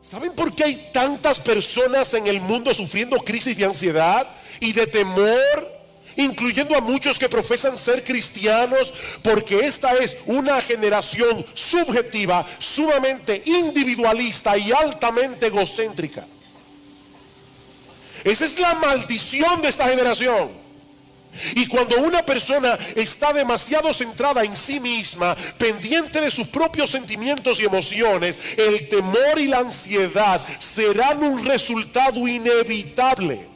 ¿Saben por qué hay tantas personas en el mundo sufriendo crisis de ansiedad y de temor, incluyendo a muchos que profesan ser cristianos? Porque esta es una generación subjetiva, sumamente individualista y altamente egocéntrica. Esa es la maldición de esta generación. Y cuando una persona está demasiado centrada en sí misma, pendiente de sus propios sentimientos y emociones, el temor y la ansiedad serán un resultado inevitable.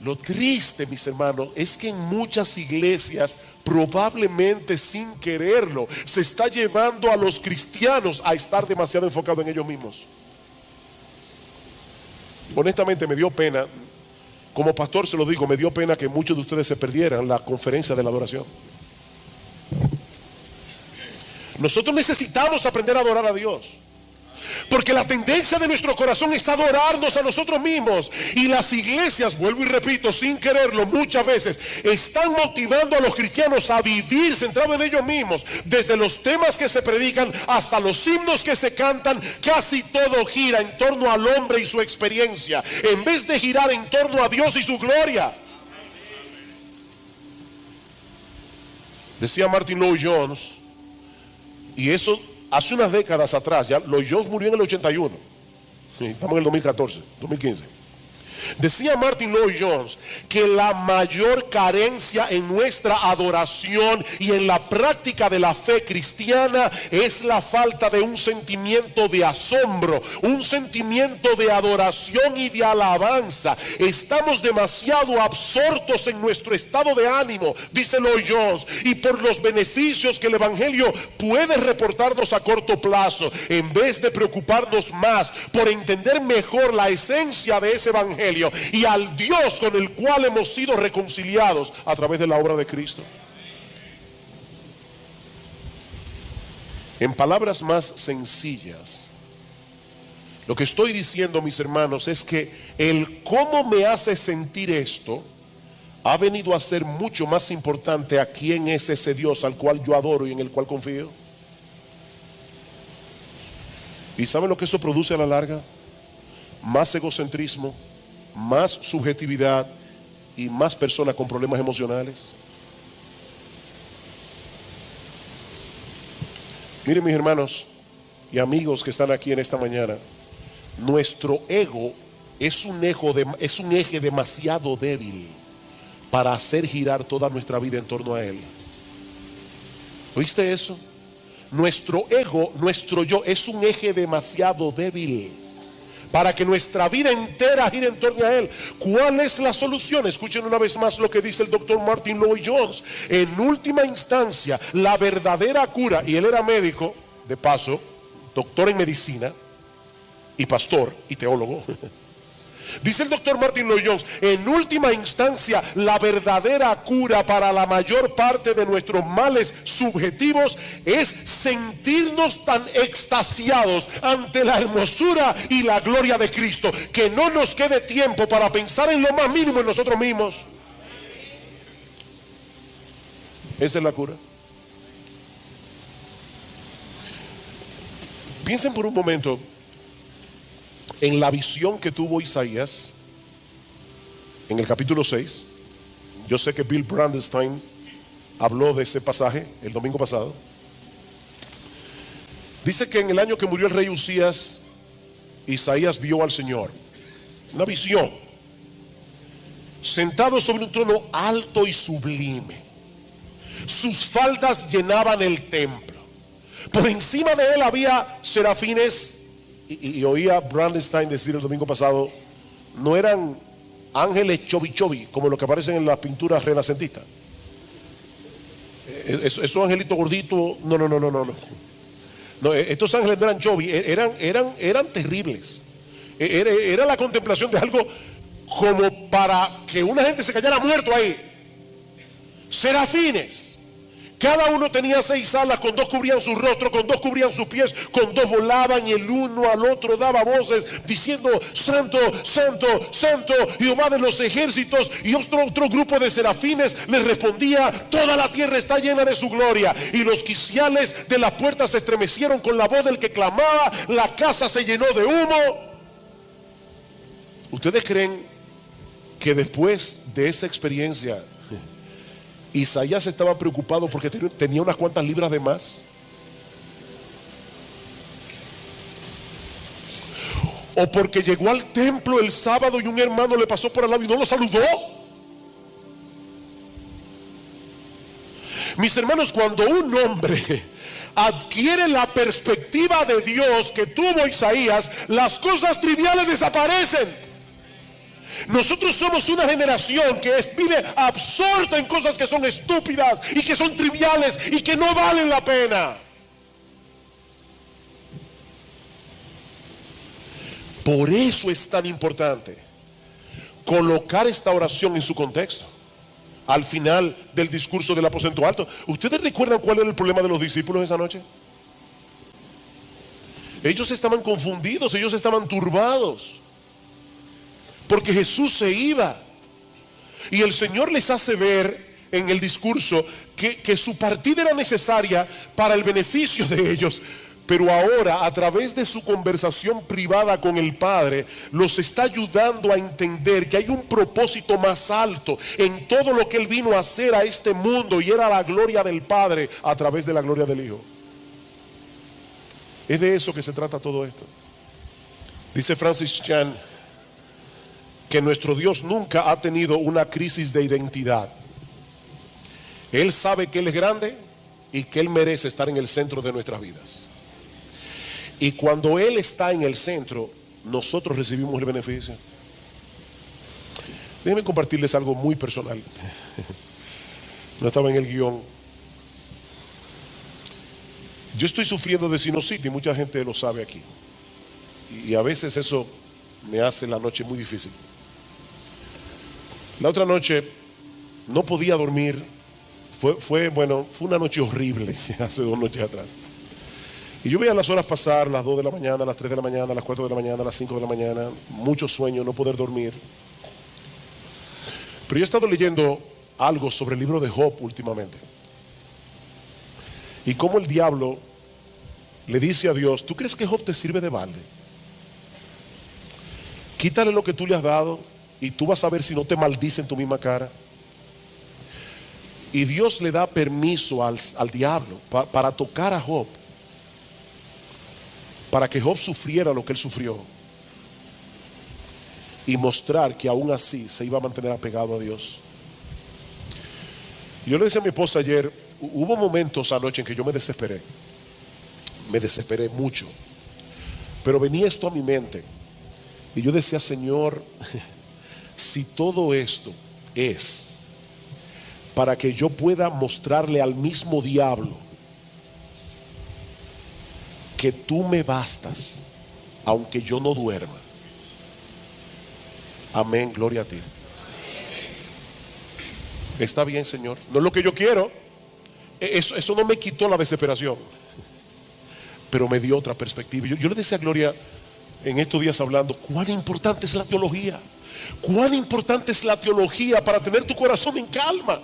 Lo triste, mis hermanos, es que en muchas iglesias, probablemente sin quererlo, se está llevando a los cristianos a estar demasiado enfocados en ellos mismos. Honestamente me dio pena. Como pastor se lo digo, me dio pena que muchos de ustedes se perdieran la conferencia de la adoración. Nosotros necesitamos aprender a adorar a Dios, porque la tendencia de nuestro corazón es adorarnos a nosotros mismos. Y las iglesias, vuelvo y repito, sin quererlo, muchas veces están motivando a los cristianos a vivir centrados en ellos mismos. Desde los temas que se predican hasta los himnos que se cantan, casi todo gira en torno al hombre y su experiencia, en vez de girar en torno a Dios y su gloria. Decía Martin Lloyd-Jones, y eso hace unas décadas atrás, ya Lloyd-Jones murió en el 81. Sí, estamos en el 2014, 2015. Decía Martin Lloyd-Jones que la mayor carencia en nuestra adoración y en la práctica de la fe cristiana es la falta de un sentimiento de asombro, un sentimiento de adoración y de alabanza. Estamos demasiado absortos en nuestro estado de ánimo, dice Lloyd-Jones, y por los beneficios que el evangelio puede reportarnos a corto plazo, en vez de preocuparnos más por entender mejor la esencia de ese evangelio y al Dios con el cual hemos sido reconciliados a través de la obra de Cristo. En palabras más sencillas, lo que estoy diciendo, mis hermanos, es que el cómo me hace sentir esto ha venido a ser mucho más importante a quién es ese Dios al cual yo adoro y en el cual confío. ¿Y saben lo que eso produce a la larga? Más egocentrismo, más subjetividad y más personas con problemas emocionales. Miren, mis hermanos y amigos que están aquí en esta mañana, nuestro ego es un eje demasiado débil para hacer girar toda nuestra vida en torno a él. ¿Oíste eso? Nuestro ego, nuestro yo, es un eje demasiado débil para que nuestra vida entera gire en torno a él. ¿Cuál es la solución? Escuchen una vez más lo que dice el doctor Martin Lloyd-Jones. En última instancia, la verdadera cura, y él era médico, de paso, doctor en medicina, y pastor, y teólogo. Dice el doctor Martin Lloyd-Jones, en última instancia, la verdadera cura para la mayor parte de nuestros males subjetivos es sentirnos tan extasiados ante la hermosura y la gloria de Cristo, que no nos quede tiempo para pensar en lo más mínimo en nosotros mismos. Esa es la cura. Piensen por un momento en la visión que tuvo Isaías en el capítulo 6. Yo sé que Bill Brandenstein habló de ese pasaje el domingo pasado. Dice que en el año que murió el rey Usías, Isaías vio al Señor, una visión, sentado sobre un trono alto y sublime. Sus faldas llenaban el templo. Por encima de él había serafines. Y oía Brandenstein decir el domingo pasado, no eran ángeles chobi como los que aparecen en las pinturas renacentistas. Esos angelitos gorditos, no, estos ángeles no eran chobi, eran terribles. Era la contemplación de algo como para que una gente se cayera muerto ahí. Serafines Cada uno tenía 6 alas, con 2 cubrían su rostro, con 2 cubrían sus pies, con 2 volaban, y el uno al otro daba voces diciendo: Santo, Santo, Santo, Jehová de los ejércitos. Y otro grupo de serafines les respondía: toda la tierra está llena de su gloria. Y los quiciales de las puertas se estremecieron con la voz del que clamaba, la casa se llenó de humo. ¿Ustedes creen que después de esa experiencia Isaías estaba preocupado porque tenía unas cuantas libras de más? ¿O porque llegó al templo el sábado y un hermano le pasó por al lado y no lo saludó? Mis hermanos, cuando un hombre adquiere la perspectiva de Dios que tuvo Isaías, las cosas triviales desaparecen. Nosotros somos una generación que vive absorta en cosas que son estúpidas y que son triviales y que no valen la pena. Por eso es tan importante colocar esta oración en su contexto. Al final del discurso del aposento alto, ¿ustedes recuerdan cuál era el problema de los discípulos esa noche? Ellos estaban confundidos, ellos estaban turbados, porque Jesús se iba. Y el Señor les hace ver en el discurso que su partida era necesaria para el beneficio de ellos. Pero ahora, a través de su conversación privada con el Padre, los está ayudando a entender que hay un propósito más alto en todo lo que Él vino a hacer a este mundo, y era la gloria del Padre a través de la gloria del Hijo. Es de eso que se trata todo esto. Dice Francis Chan que nuestro Dios nunca ha tenido una crisis de identidad. Él sabe que Él es grande y que Él merece estar en el centro de nuestras vidas. Y cuando Él está en el centro, nosotros recibimos el beneficio. Déjenme compartirles algo muy personal. No estaba en el guión. Yo estoy sufriendo de sinusitis, mucha gente lo sabe aquí. Y a veces eso me hace la noche muy difícil. La otra noche no podía dormir. Fue una noche horrible, hace 2 noches atrás. Y yo veía las horas pasar, las 2 de la mañana, las 3 de la mañana, las 4 de la mañana, las 5 de la mañana, mucho sueño, no poder dormir. Pero yo he estado leyendo algo sobre el libro de Job últimamente. Y cómo el diablo le dice a Dios: ¿tú crees que Job te sirve de balde? Quítale lo que tú le has dado y tú vas a ver si no te maldice en tu misma cara. Y Dios le da permiso al diablo para tocar a Job, para que Job sufriera lo que él sufrió y mostrar que aún así se iba a mantener apegado a Dios. Yo le decía a mi esposa ayer, hubo momentos anoche en que yo me desesperé mucho, pero venía esto a mi mente y yo decía: Señor, si todo esto es para que yo pueda mostrarle al mismo diablo que tú me bastas, aunque yo no duerma. Amén, gloria a ti. Está bien, Señor, no es lo que yo quiero. Eso no me quitó la desesperación, pero me dio otra perspectiva. Yo le decía a Gloria en estos días hablando, cuán importante es la teología. Cuán importante es la teología para tener tu corazón en calma,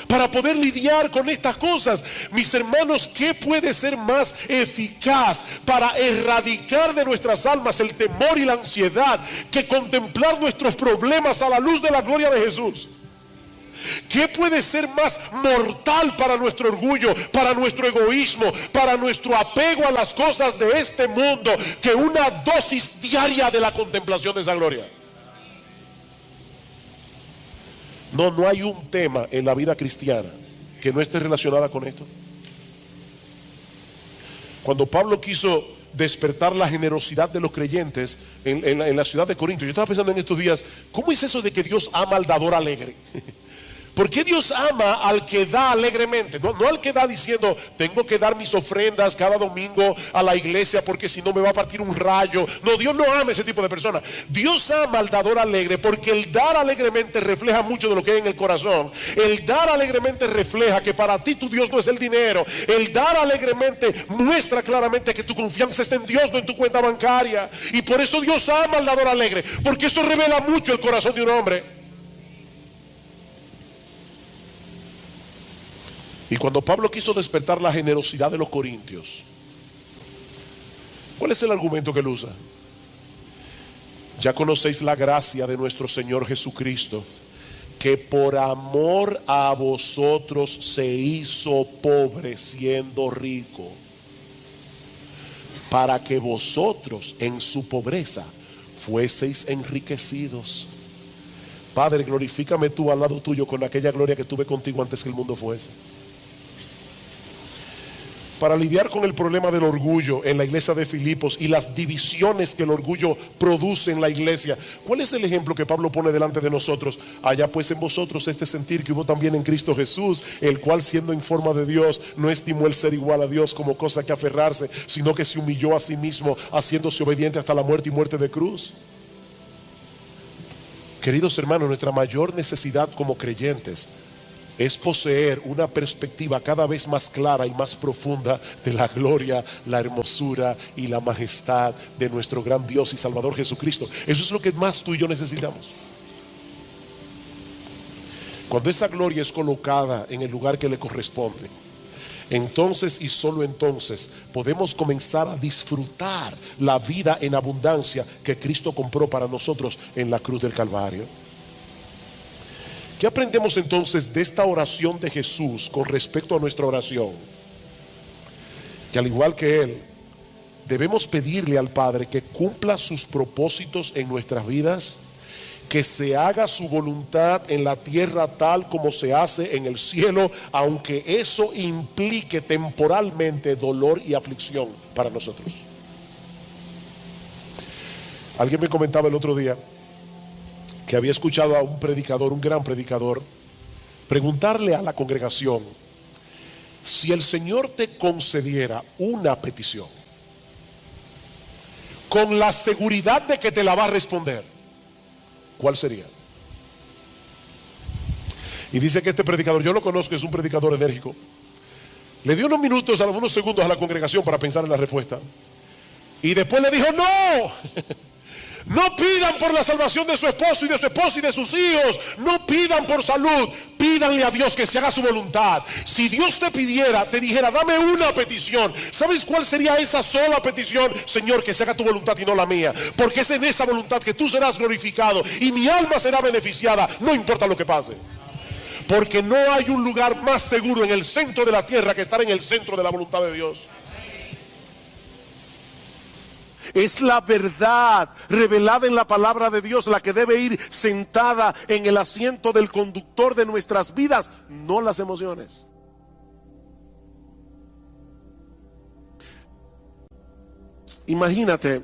para poder lidiar con estas cosas. Mis hermanos, ¿qué puede ser más eficaz para erradicar de nuestras almas el temor y la ansiedad que contemplar nuestros problemas a la luz de la gloria de Jesús? ¿Qué puede ser más mortal para nuestro orgullo, para nuestro egoísmo, para nuestro apego a las cosas de este mundo que una dosis diaria de la contemplación de esa gloria? No hay un tema en la vida cristiana que no esté relacionada con esto. Cuando Pablo quiso despertar la generosidad de los creyentes en la ciudad de Corinto, yo estaba pensando en estos días, ¿cómo es eso de que Dios ama al dador alegre? ¿Por qué Dios ama al que da alegremente? No al que da diciendo, tengo que dar mis ofrendas cada domingo a la iglesia porque si no me va a partir un rayo. No, Dios no ama ese tipo de personas. Dios ama al dador alegre, porque el dar alegremente refleja mucho de lo que hay en el corazón. El dar alegremente refleja que para ti tu Dios no es el dinero. El dar alegremente muestra claramente que tu confianza está en Dios, no en tu cuenta bancaria. Y por eso Dios ama al dador alegre, porque eso revela mucho el corazón de un hombre. Y cuando Pablo quiso despertar la generosidad de los corintios, ¿cuál es el argumento que él usa? Ya conocéis la gracia de nuestro Señor Jesucristo, que por amor a vosotros se hizo pobre siendo rico, para que vosotros en su pobreza fueseis enriquecidos. Padre, glorifícame tú al lado tuyo con aquella gloria que tuve contigo antes que el mundo fuese. Para lidiar con el problema del orgullo en la iglesia de Filipos y las divisiones que el orgullo produce en la iglesia, ¿cuál es el ejemplo que Pablo pone delante de nosotros? Haya pues en vosotros este sentir que hubo también en Cristo Jesús, el cual siendo en forma de Dios no estimó el ser igual a Dios como cosa que aferrarse, sino que se humilló a sí mismo, haciéndose obediente hasta la muerte y muerte de cruz. Queridos hermanos, nuestra mayor necesidad como creyentes es poseer una perspectiva cada vez más clara y más profunda de la gloria, la hermosura y la majestad de nuestro gran Dios y Salvador Jesucristo. Eso es lo que más tú y yo necesitamos. Cuando esa gloria es colocada en el lugar que le corresponde, entonces y solo entonces podemos comenzar a disfrutar la vida en abundancia que Cristo compró para nosotros en la cruz del Calvario. ¿Qué aprendemos entonces de esta oración de Jesús con respecto a nuestra oración? Que al igual que Él, debemos pedirle al Padre que cumpla sus propósitos en nuestras vidas, que se haga su voluntad en la tierra tal como se hace en el cielo, aunque eso implique temporalmente dolor y aflicción para nosotros. Alguien me comentaba el otro día que había escuchado a un predicador, un gran predicador, preguntarle a la congregación: si el Señor te concediera una petición con la seguridad de que te la va a responder, ¿cuál sería? Y dice que este predicador, yo lo conozco, es un predicador enérgico, le dio unos minutos, algunos segundos a la congregación para pensar en la respuesta, y después le dijo: no. No pidan por la salvación de su esposo y de su esposa y de sus hijos. No pidan por salud. Pídanle a Dios que se haga su voluntad. Si Dios te pidiera, te dijera: dame una petición, ¿sabes cuál sería esa sola petición? Señor, que se haga tu voluntad y no la mía, porque es en esa voluntad que tú serás glorificado y mi alma será beneficiada, no importa lo que pase. Porque no hay un lugar más seguro en el centro de la tierra que estar en el centro de la voluntad de Dios. Es la verdad revelada en la palabra de Dios la que debe ir sentada en el asiento del conductor de nuestras vidas, no las emociones. Imagínate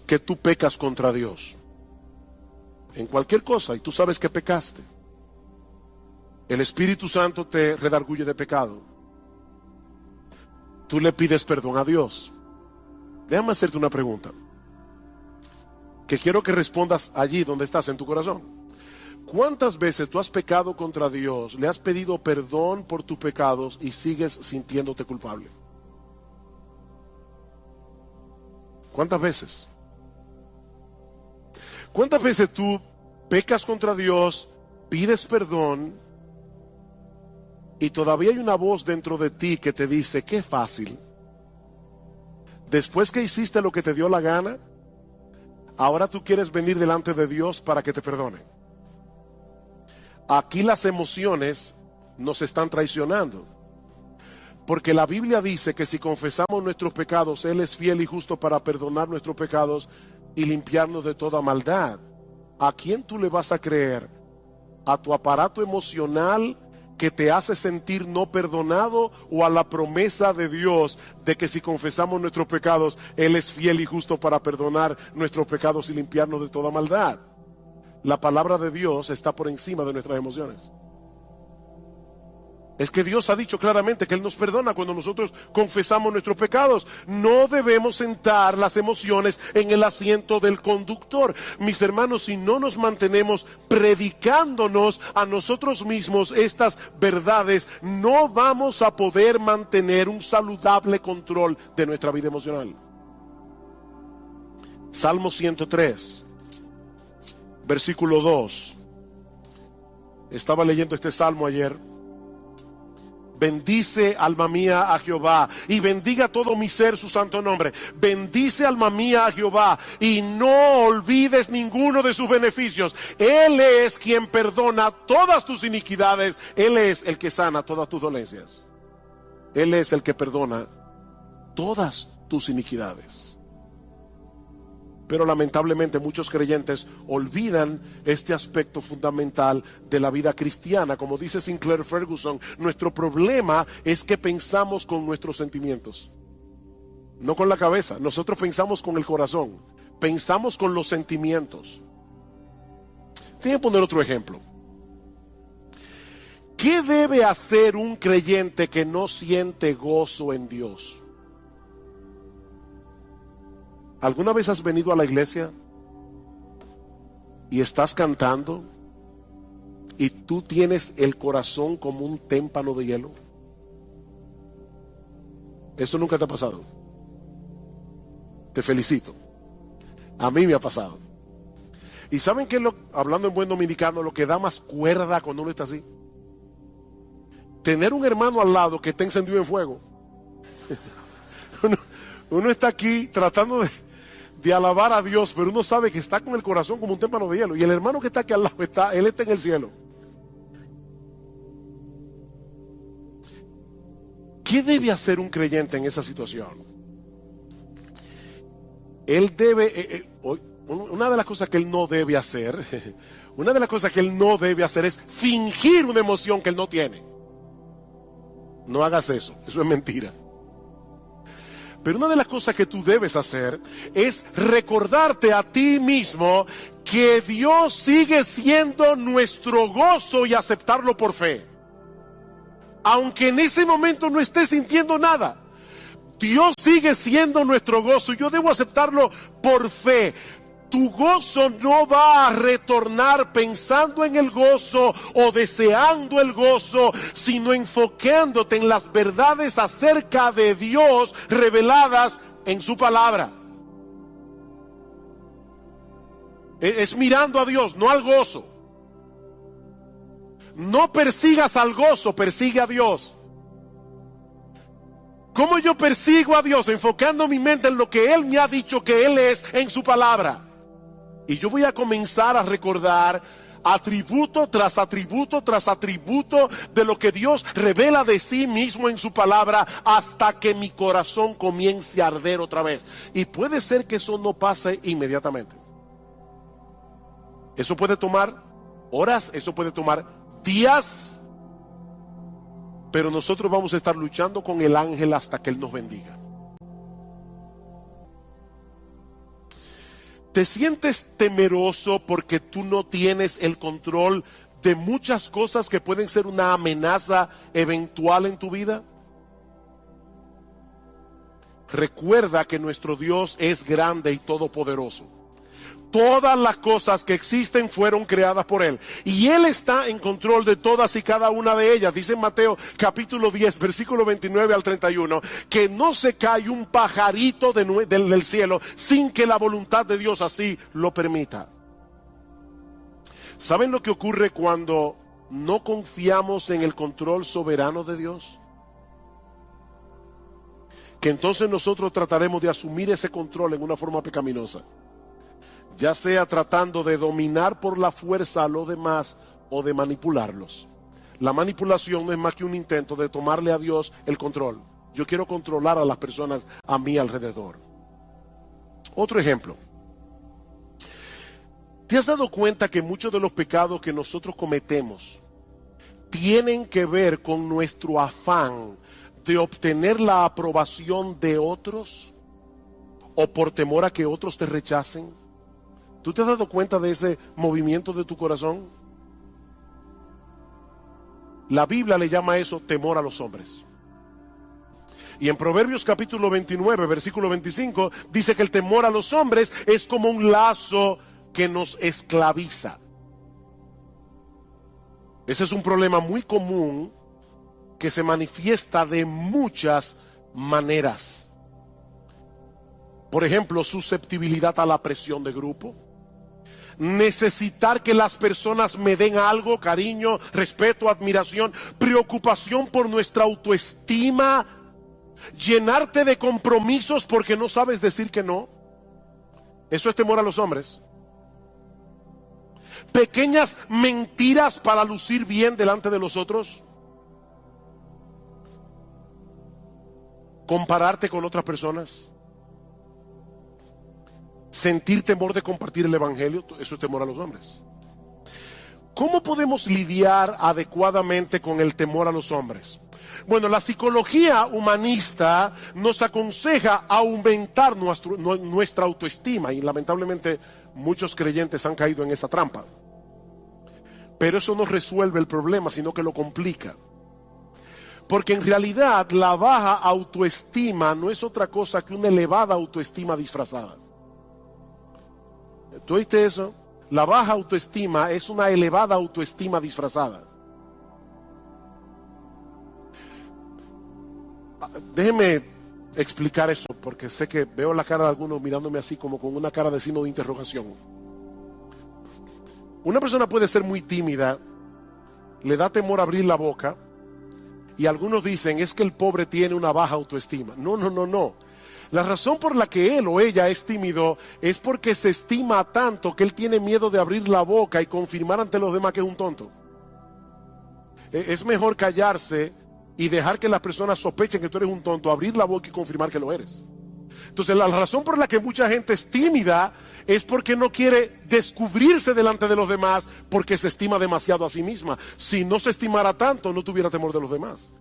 que tú pecas contra Dios en cualquier cosa y tú sabes que pecaste. El Espíritu Santo te redarguye de pecado. Tú le pides perdón a Dios. Déjame hacerte una pregunta que quiero que respondas allí donde estás en tu corazón. ¿Cuántas veces tú has pecado contra Dios, le has pedido perdón por tus pecados y sigues sintiéndote culpable? ¿Cuántas veces? ¿Cuántas veces tú pecas contra Dios, pides perdón y todavía hay una voz dentro de ti que te dice: qué fácil? Después que hiciste lo que te dio la gana, ahora tú quieres venir delante de Dios para que te perdone. Aquí las emociones nos están traicionando, porque la Biblia dice que si confesamos nuestros pecados, Él es fiel y justo para perdonar nuestros pecados y limpiarnos de toda maldad. ¿A quién tú le vas a creer? ¿A tu aparato emocional que te hace sentir no perdonado, o a la promesa de Dios de que si confesamos nuestros pecados, Él es fiel y justo para perdonar nuestros pecados y limpiarnos de toda maldad? la palabra de Dios está por encima de nuestras emociones. Es que Dios ha dicho claramente que Él nos perdona cuando nosotros confesamos nuestros pecados. No debemos sentar las emociones en el asiento del conductor. Mis hermanos, si no nos mantenemos predicándonos a nosotros mismos estas verdades, no vamos a poder mantener un saludable control de nuestra vida emocional. Salmo 103, versículo 2. Estaba leyendo este salmo ayer. Bendice, alma mía, a Jehová, y bendiga todo mi ser su santo nombre. Bendice, alma mía, a Jehová, y no olvides ninguno de sus beneficios. Él es quien perdona todas tus iniquidades. Él es el que sana todas tus dolencias. Él es el que perdona todas tus iniquidades. Pero lamentablemente muchos creyentes olvidan este aspecto fundamental de la vida cristiana. Como dice Sinclair Ferguson, nuestro problema es que pensamos con nuestros sentimientos, no con la cabeza. Nosotros pensamos con el corazón, pensamos con los sentimientos. Tengo que poner otro ejemplo. ¿Qué debe hacer un creyente que no siente gozo en Dios? ¿Alguna vez has venido a la iglesia y estás cantando y tú tienes el corazón como un témpano de hielo? ¿Eso nunca te ha pasado? Te felicito. A mí me ha pasado. ¿Y saben qué es hablando en buen dominicano, lo que da más cuerda cuando uno está así? Tener un hermano al lado que está encendido en fuego. Uno está aquí tratando de alabar a Dios, pero uno sabe que está con el corazón como un témpano de hielo. Y el hermano que está aquí al lado, él está en el cielo. ¿Qué debe hacer un creyente en esa situación? Él debe, una de las cosas que él no debe hacer, es fingir una emoción que él no tiene. No hagas eso es mentira. Pero una de las cosas que tú debes hacer es recordarte a ti mismo que Dios sigue siendo nuestro gozo y aceptarlo por fe. Aunque en ese momento no estés sintiendo nada, Dios sigue siendo nuestro gozo y yo debo aceptarlo por fe. Tu gozo no va a retornar pensando en el gozo o deseando el gozo, sino enfocándote en las verdades acerca de Dios reveladas en su palabra. Es mirando a Dios, no al gozo. No persigas al gozo, persigue a Dios. ¿Cómo yo persigo a Dios? Enfocando mi mente en lo que Él me ha dicho que Él es en su palabra. Y yo voy a comenzar a recordar atributo tras atributo tras atributo de lo que Dios revela de sí mismo en su palabra, hasta que mi corazón comience a arder otra vez. Y puede ser que eso no pase inmediatamente. Eso puede tomar horas, eso puede tomar días, pero nosotros vamos a estar luchando con el ángel hasta que Él nos bendiga. ¿Te sientes temeroso porque tú no tienes el control de muchas cosas que pueden ser una amenaza eventual en tu vida? Recuerda que nuestro Dios es grande y todopoderoso. Todas las cosas que existen fueron creadas por Él, y Él está en control de todas y cada una de ellas. Dice en Mateo capítulo 10 versículo 29 al 31 que no se cae un pajarito del cielo sin que la voluntad de Dios así lo permita. ¿Saben lo que ocurre cuando no confiamos en el control soberano de Dios? Que entonces nosotros trataremos de asumir ese control en una forma pecaminosa, ya sea tratando de dominar por la fuerza a los demás o de manipularlos. La manipulación no es más que un intento de tomarle a Dios el control. Yo quiero controlar a las personas a mi alrededor. Otro ejemplo. ¿Te has dado cuenta que muchos de los pecados que nosotros cometemos tienen que ver con nuestro afán de obtener la aprobación de otros, o por temor a que otros te rechacen? ¿Tú te has dado cuenta de ese movimiento de tu corazón? La Biblia le llama a eso temor a los hombres. Y en Proverbios capítulo 29, versículo 25, dice que el temor a los hombres es como un lazo que nos esclaviza. Ese es un problema muy común que se manifiesta de muchas maneras. Por ejemplo, susceptibilidad a la presión de grupo. Necesitar que las personas me den algo, cariño, respeto, admiración, preocupación por nuestra autoestima, llenarte de compromisos porque no sabes decir que no. Eso es temor a los hombres. Pequeñas mentiras para lucir bien delante de los otros. Compararte con otras personas. Sentir temor de compartir el evangelio, eso es temor a los hombres. ¿Cómo podemos lidiar adecuadamente con el temor a los hombres? Bueno, la psicología humanista nos aconseja aumentar nuestra autoestima, y lamentablemente muchos creyentes han caído en esa trampa. Pero eso no resuelve el problema, sino que lo complica. Porque en realidad la baja autoestima no es otra cosa que una elevada autoestima disfrazada. ¿Tú oíste eso? La baja autoestima es una elevada autoestima disfrazada. Déjeme explicar eso, porque sé que veo la cara de algunos mirándome así como con una cara de signo de interrogación. Una persona puede ser muy tímida, le da temor abrir la boca, y algunos dicen es que el pobre tiene una baja autoestima. No. La razón por la que él o ella es tímido es porque se estima tanto que él tiene miedo de abrir la boca y confirmar ante los demás que es un tonto. Es mejor callarse y dejar que las personas sospechen que tú eres un tonto, abrir la boca y confirmar que lo eres. Entonces la razón por la que mucha gente es tímida es porque no quiere descubrirse delante de los demás, porque se estima demasiado a sí misma. Si no se estimara tanto, no tuviera temor de los demás.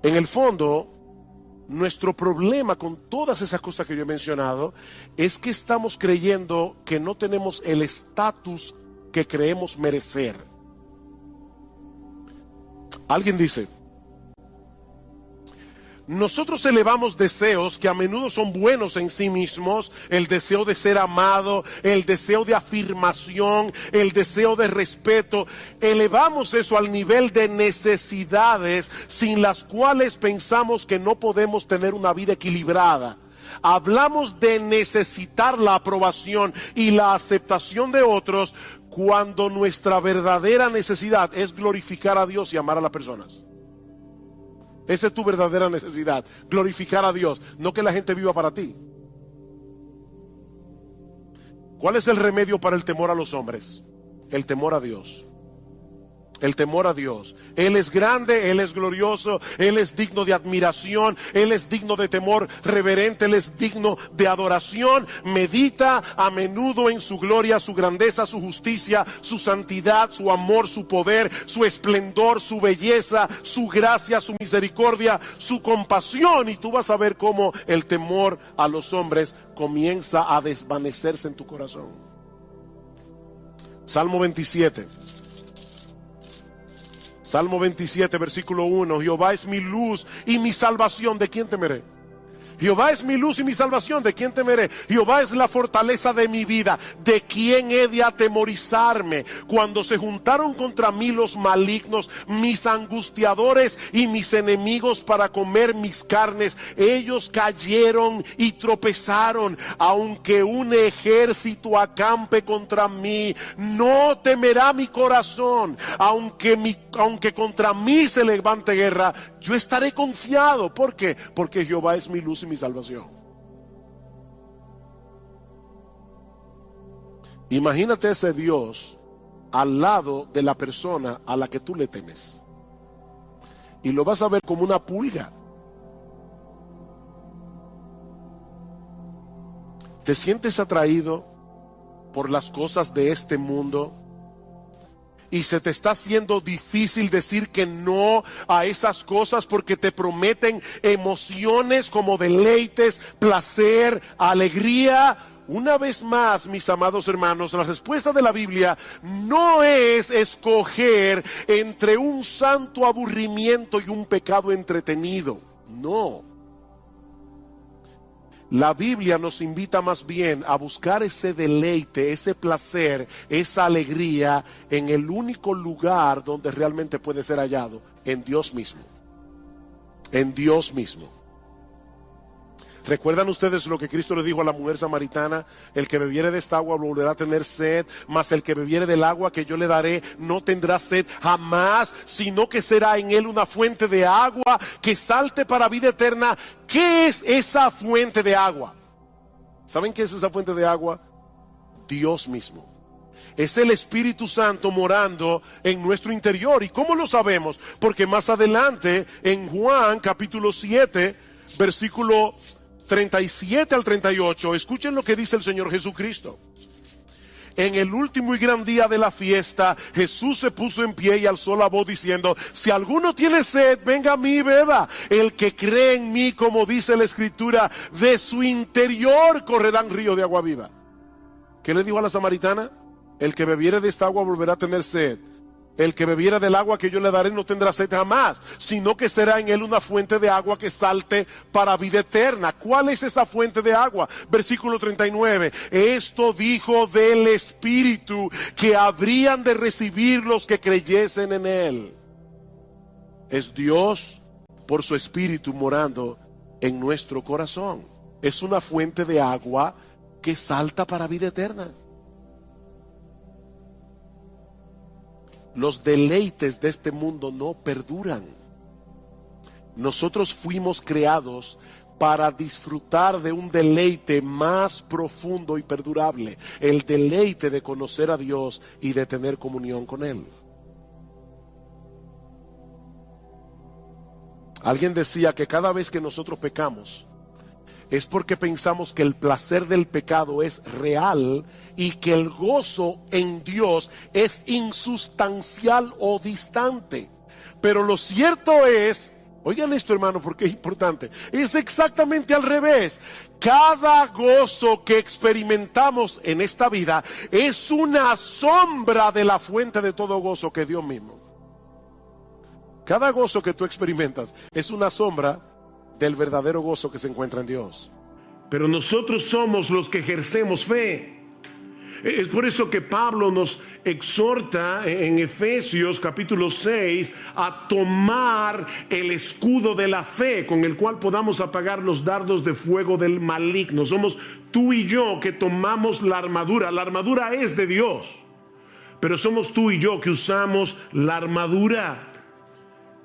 En el fondo, nuestro problema con todas esas cosas que yo he mencionado es que estamos creyendo que no tenemos el estatus que creemos merecer. Alguien dice: nosotros elevamos deseos que a menudo son buenos en sí mismos, el deseo de ser amado, el deseo de afirmación, el deseo de respeto. Elevamos eso al nivel de necesidades sin las cuales pensamos que no podemos tener una vida equilibrada. Hablamos de necesitar la aprobación y la aceptación de otros cuando nuestra verdadera necesidad es glorificar a Dios y amar a las personas. Esa es tu verdadera necesidad, glorificar a Dios, no que la gente viva para ti. ¿Cuál es el remedio para el temor a los hombres? El temor a Dios. El temor a Dios. Él es grande, Él es glorioso, Él es digno de admiración, Él es digno de temor reverente, Él es digno de adoración. Medita a menudo en su gloria, su grandeza, su justicia, su santidad, su amor, su poder, su esplendor, su belleza, su gracia, su misericordia, su compasión, y tú vas a ver cómo el temor a los hombres comienza a desvanecerse en tu corazón. Salmo 27. Salmo 27, versículo 1. Jehová es mi luz y mi salvación, ¿de quién temeré? Jehová es mi luz y mi salvación, ¿de quién temeré? Jehová es la fortaleza de mi vida, ¿de quién he de atemorizarme? Cuando se juntaron contra mí los malignos, mis angustiadores y mis enemigos para comer mis carnes, ellos cayeron y tropezaron. Aunque un ejército acampe contra mí, no temerá mi corazón. Aunque contra mí se levante guerra, yo estaré confiado. ¿Por qué? Porque Jehová es mi luz y mi salvación. Imagínate ese Dios al lado de la persona a la que tú le temes, y lo vas a ver como una pulga. ¿Te sientes atraído por las cosas de este mundo y se te está haciendo difícil decir que no a esas cosas porque te prometen emociones como deleites, placer, alegría. Una vez más, mis amados hermanos, la respuesta de la Biblia no es escoger entre un santo aburrimiento y un pecado entretenido. No. La Biblia nos invita más bien a buscar ese deleite, ese placer, esa alegría en el único lugar donde realmente puede ser hallado, en Dios mismo. En Dios mismo. ¿Recuerdan ustedes lo que Cristo le dijo a la mujer samaritana? El que bebiere de esta agua volverá a tener sed, mas el que bebiere del agua que yo le daré no tendrá sed jamás, sino que será en él una fuente de agua que salte para vida eterna. ¿Qué es esa fuente de agua? ¿Saben qué es esa fuente de agua? Dios mismo. Es el Espíritu Santo morando en nuestro interior. ¿Y cómo lo sabemos? Porque más adelante en Juan capítulo 7, versículo 37 al 38, escuchen lo que dice el Señor Jesucristo. En el último y gran día de la fiesta, Jesús se puso en pie y alzó la voz diciendo: si alguno tiene sed, venga a mí y beba. El que cree en mí, como dice la Escritura, de su interior correrán ríos de agua viva. ¿Qué le dijo a la samaritana? El que bebiere de esta agua volverá a tener sed. El que bebiera del agua que yo le daré no tendrá sed jamás, sino que será en él una fuente de agua que salte para vida eterna. ¿Cuál es esa fuente de agua? Versículo 39. Esto dijo del Espíritu que habrían de recibir los que creyesen en él. Es Dios por su Espíritu morando en nuestro corazón. Es una fuente de agua que salta para vida eterna. Los deleites de este mundo no perduran. Nosotros fuimos creados para disfrutar de un deleite más profundo y perdurable, el deleite de conocer a Dios y de tener comunión con Él. Alguien decía que cada vez que nosotros pecamos es porque pensamos que el placer del pecado es real y que el gozo en Dios es insustancial o distante. Pero lo cierto es, oigan esto hermano porque es importante, es exactamente al revés. Cada gozo que experimentamos en esta vida es una sombra de la fuente de todo gozo que es Dios mismo. Cada gozo que tú experimentas es una sombra del verdadero gozo que se encuentra en Dios. Pero nosotros somos los que ejercemos fe. Es por eso que Pablo nos exhorta en Efesios capítulo 6 a tomar el escudo de la fe con el cual podamos apagar los dardos de fuego del maligno. Somos tú y yo que tomamos la armadura. La armadura es de Dios, pero somos tú y yo que usamos la armadura.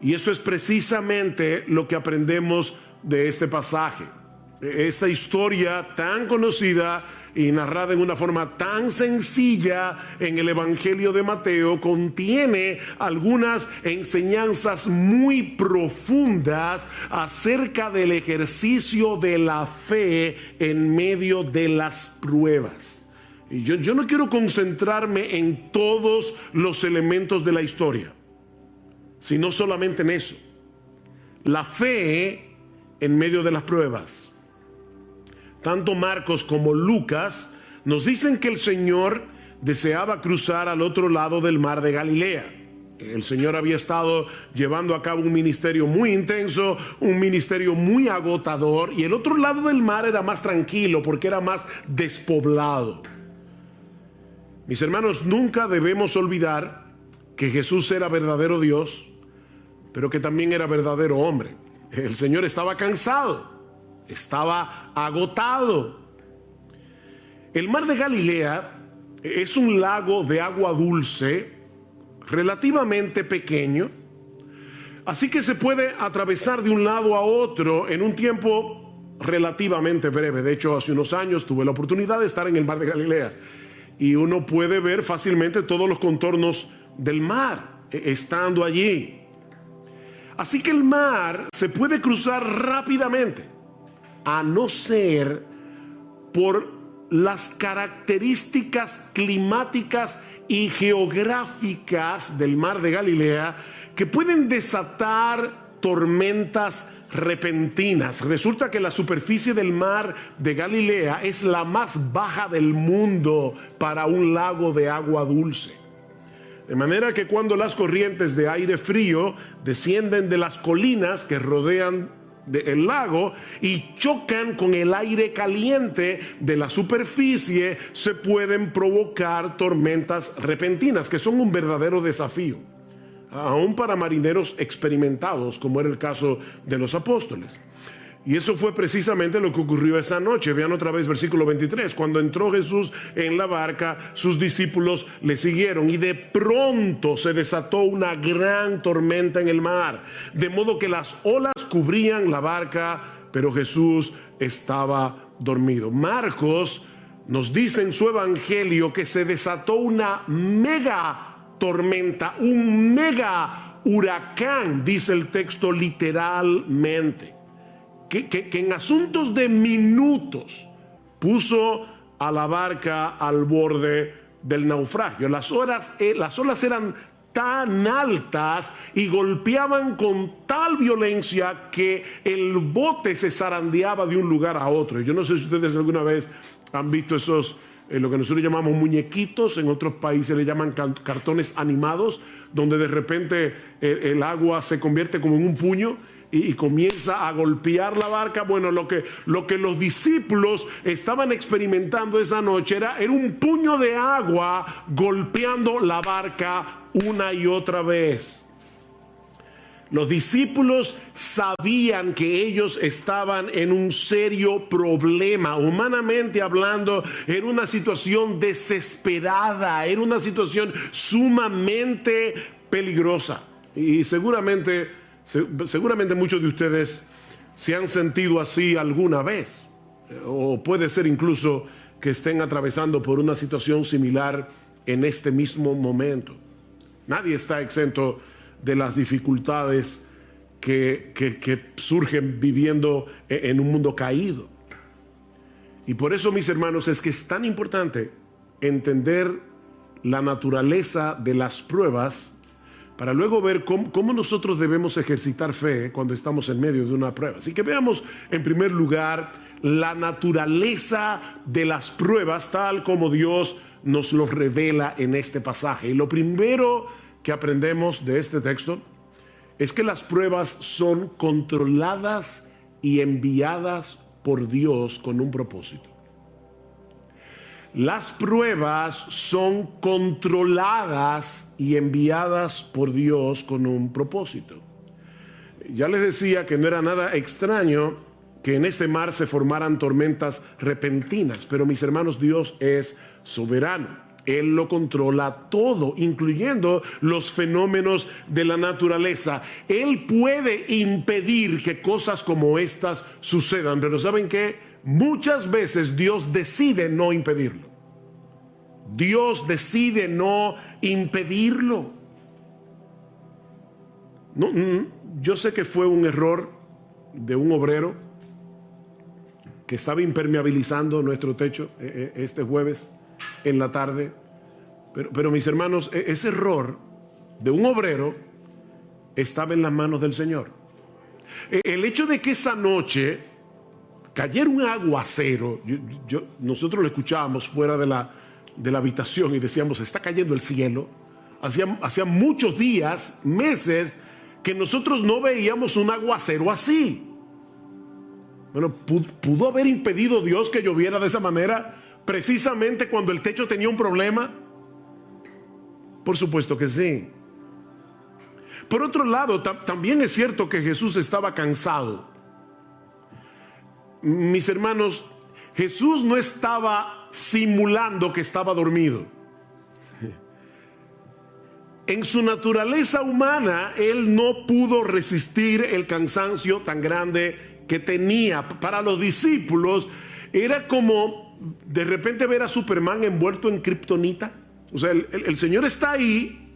Y eso es precisamente lo que aprendemos de este pasaje. Esta historia tan conocida y narrada en una forma tan sencilla en el Evangelio de Mateo contiene algunas enseñanzas muy profundas acerca del ejercicio de la fe en medio de las pruebas. Y yo no quiero concentrarme en todos los elementos de la historia, sino solamente en eso. La fe en medio de las pruebas. Tanto Marcos como Lucas nos dicen que el Señor deseaba cruzar al otro lado del mar de Galilea. El Señor había estado llevando a cabo un ministerio muy intenso, un ministerio muy agotador, y el otro lado del mar era más tranquilo porque era más despoblado. Mis hermanos, nunca debemos olvidar que Jesús era verdadero Dios, pero que también era verdadero hombre. El Señor estaba cansado, estaba agotado. El mar de Galilea es un lago de agua dulce relativamente pequeño, así que se puede atravesar de un lado a otro en un tiempo relativamente breve. De hecho, hace unos años tuve la oportunidad de estar en el mar de Galilea y uno puede ver fácilmente todos los contornos del mar estando allí. Así que el mar se puede cruzar rápidamente, a no ser por las características climáticas y geográficas del mar de Galilea que pueden desatar tormentas repentinas. Resulta que la superficie del mar de Galilea es la más baja del mundo para un lago de agua dulce. De manera que cuando las corrientes de aire frío descienden de las colinas que rodean el lago y chocan con el aire caliente de la superficie, se pueden provocar tormentas repentinas, que son un verdadero desafío, aún para marineros experimentados, como era el caso de los apóstoles. Y eso fue precisamente lo que ocurrió esa noche. Vean otra vez versículo 23. Cuando entró Jesús en la barca, sus discípulos le siguieron y de pronto se desató una gran tormenta en el mar, de modo que las olas cubrían la barca, pero Jesús estaba dormido. Marcos nos dice en su evangelio que se desató una mega tormenta, un mega huracán, dice el texto literalmente. Que en asuntos de minutos puso a la barca al borde del naufragio. Las olas eran tan altas y golpeaban con tal violencia que el bote se zarandeaba de un lugar a otro. Yo no sé si ustedes alguna vez han visto esos, lo que nosotros llamamos muñequitos, en otros países le llaman cartones animados, donde de repente el agua se convierte como en un puño y comienza a golpear la barca. Bueno, lo que los discípulos estaban experimentando esa noche era un puño de agua golpeando la barca una y otra vez. Los discípulos sabían que ellos estaban en un serio problema. Humanamente hablando, era una situación desesperada, era una situación sumamente peligrosa. Y seguramente muchos de ustedes se han sentido así alguna vez, o puede ser incluso que estén atravesando por una situación similar en este mismo momento. Nadie está exento de las dificultades que surgen viviendo en un mundo caído. Y por eso, mis hermanos, es que es tan importante entender la naturaleza de las pruebas para luego ver cómo nosotros debemos ejercitar fe cuando estamos en medio de una prueba. Así que veamos en primer lugar la naturaleza de las pruebas tal como Dios nos lo revela en este pasaje. Y lo primero que aprendemos de este texto es que las pruebas son controladas y enviadas por Dios con un propósito. Las pruebas son controladas y enviadas por Dios con un propósito. Ya les decía que no era nada extraño que en este mar se formaran tormentas repentinas, pero mis hermanos, Dios es soberano. Él lo controla todo, incluyendo los fenómenos de la naturaleza. Él puede impedir que cosas como estas sucedan, pero ¿saben qué? Muchas veces Dios decide no impedirlo. Dios decide no impedirlo. Yo sé que fue un error de un obrero que estaba impermeabilizando nuestro techo este jueves en la tarde, pero mis hermanos, ese error de un obrero estaba en las manos del Señor. El hecho de que esa noche cayera un aguacero, nosotros lo escuchábamos fuera de la habitación y decíamos, está cayendo el cielo. Hacía muchos días, meses, que nosotros no veíamos un aguacero así. Bueno, ¿pudo haber impedido Dios que lloviera de esa manera precisamente cuando el techo tenía un problema? Por supuesto que sí. Por otro lado, también es cierto que Jesús estaba cansado. Mis hermanos, Jesús no estaba simulando que estaba dormido. En su naturaleza humana, Él no pudo resistir el cansancio tan grande que tenía. Para los discípulos, era como de repente ver a Superman envuelto en kriptonita. O sea, el Señor está ahí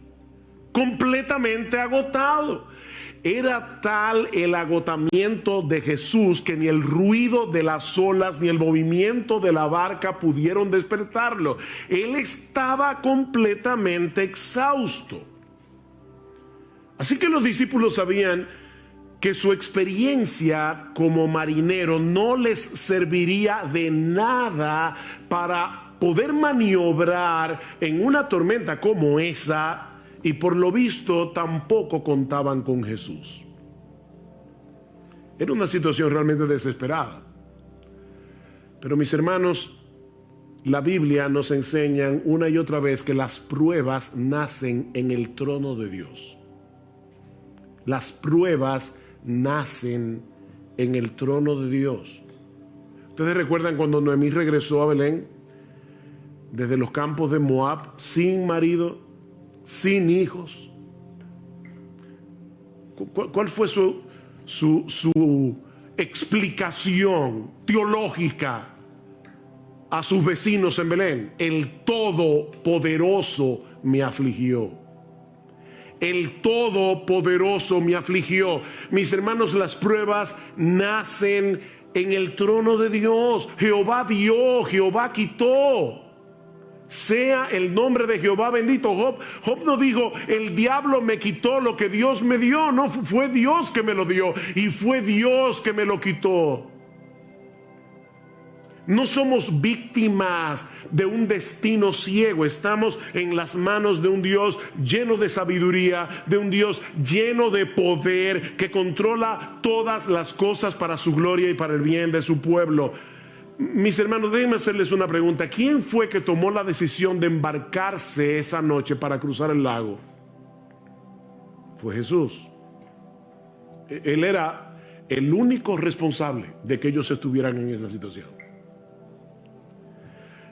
completamente agotado. Era tal el agotamiento de Jesús que ni el ruido de las olas ni el movimiento de la barca pudieron despertarlo. Él estaba completamente exhausto. Así que los discípulos sabían que su experiencia como marinero no les serviría de nada para poder maniobrar en una tormenta como esa. Y por lo visto tampoco contaban con Jesús. Era una situación realmente desesperada. Pero mis hermanos, la Biblia nos enseña una y otra vez que las pruebas nacen en el trono de Dios. Las pruebas nacen en el trono de Dios. ¿Ustedes recuerdan cuando Noemí regresó a Belén desde los campos de Moab sin marido, sin hijos? ¿Cuál fue su explicación teológica a sus vecinos en Belén? El Todopoderoso me afligió. El Todopoderoso me afligió. Mis hermanos, las pruebas nacen en el trono de Dios. Jehová dio, Jehová quitó. Sea el nombre de Jehová bendito. Job no dijo, el diablo me quitó lo que Dios me dio. No, fue Dios que me lo dio y fue Dios que me lo quitó. No somos víctimas de un destino ciego. Estamos en las manos de un Dios lleno de sabiduría, de un Dios lleno de poder, que controla todas las cosas para su gloria y para el bien de su pueblo. Mis hermanos, déjenme hacerles una pregunta. ¿Quién fue que tomó la decisión de embarcarse esa noche para cruzar el lago? Fue Jesús. Él era el único responsable de que ellos estuvieran en esa situación.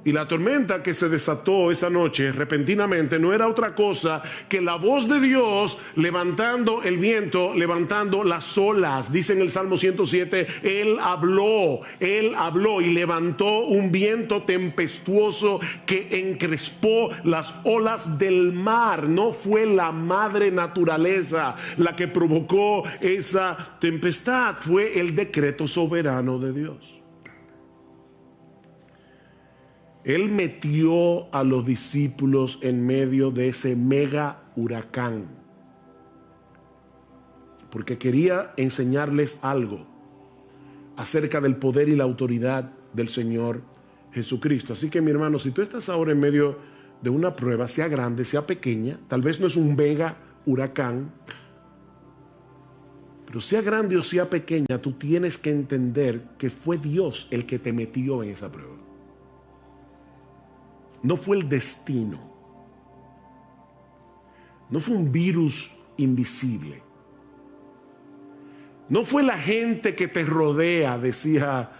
Y la tormenta que se desató esa noche repentinamente no era otra cosa que la voz de Dios levantando el viento, levantando las olas. Dice en el Salmo 107, Él habló y levantó un viento tempestuoso que encrespó las olas del mar. No fue la madre naturaleza la que provocó esa tempestad, fue el decreto soberano de Dios. Él metió a los discípulos en medio de ese mega huracán porque quería enseñarles algo acerca del poder y la autoridad del Señor Jesucristo. Así que, mi hermano, si tú estás ahora en medio de una prueba, sea grande, sea pequeña, tal vez no es un mega huracán, pero sea grande o sea pequeña, tú tienes que entender que fue Dios el que te metió en esa prueba. No fue el destino. No fue un virus invisible. No fue la gente que te rodea, decía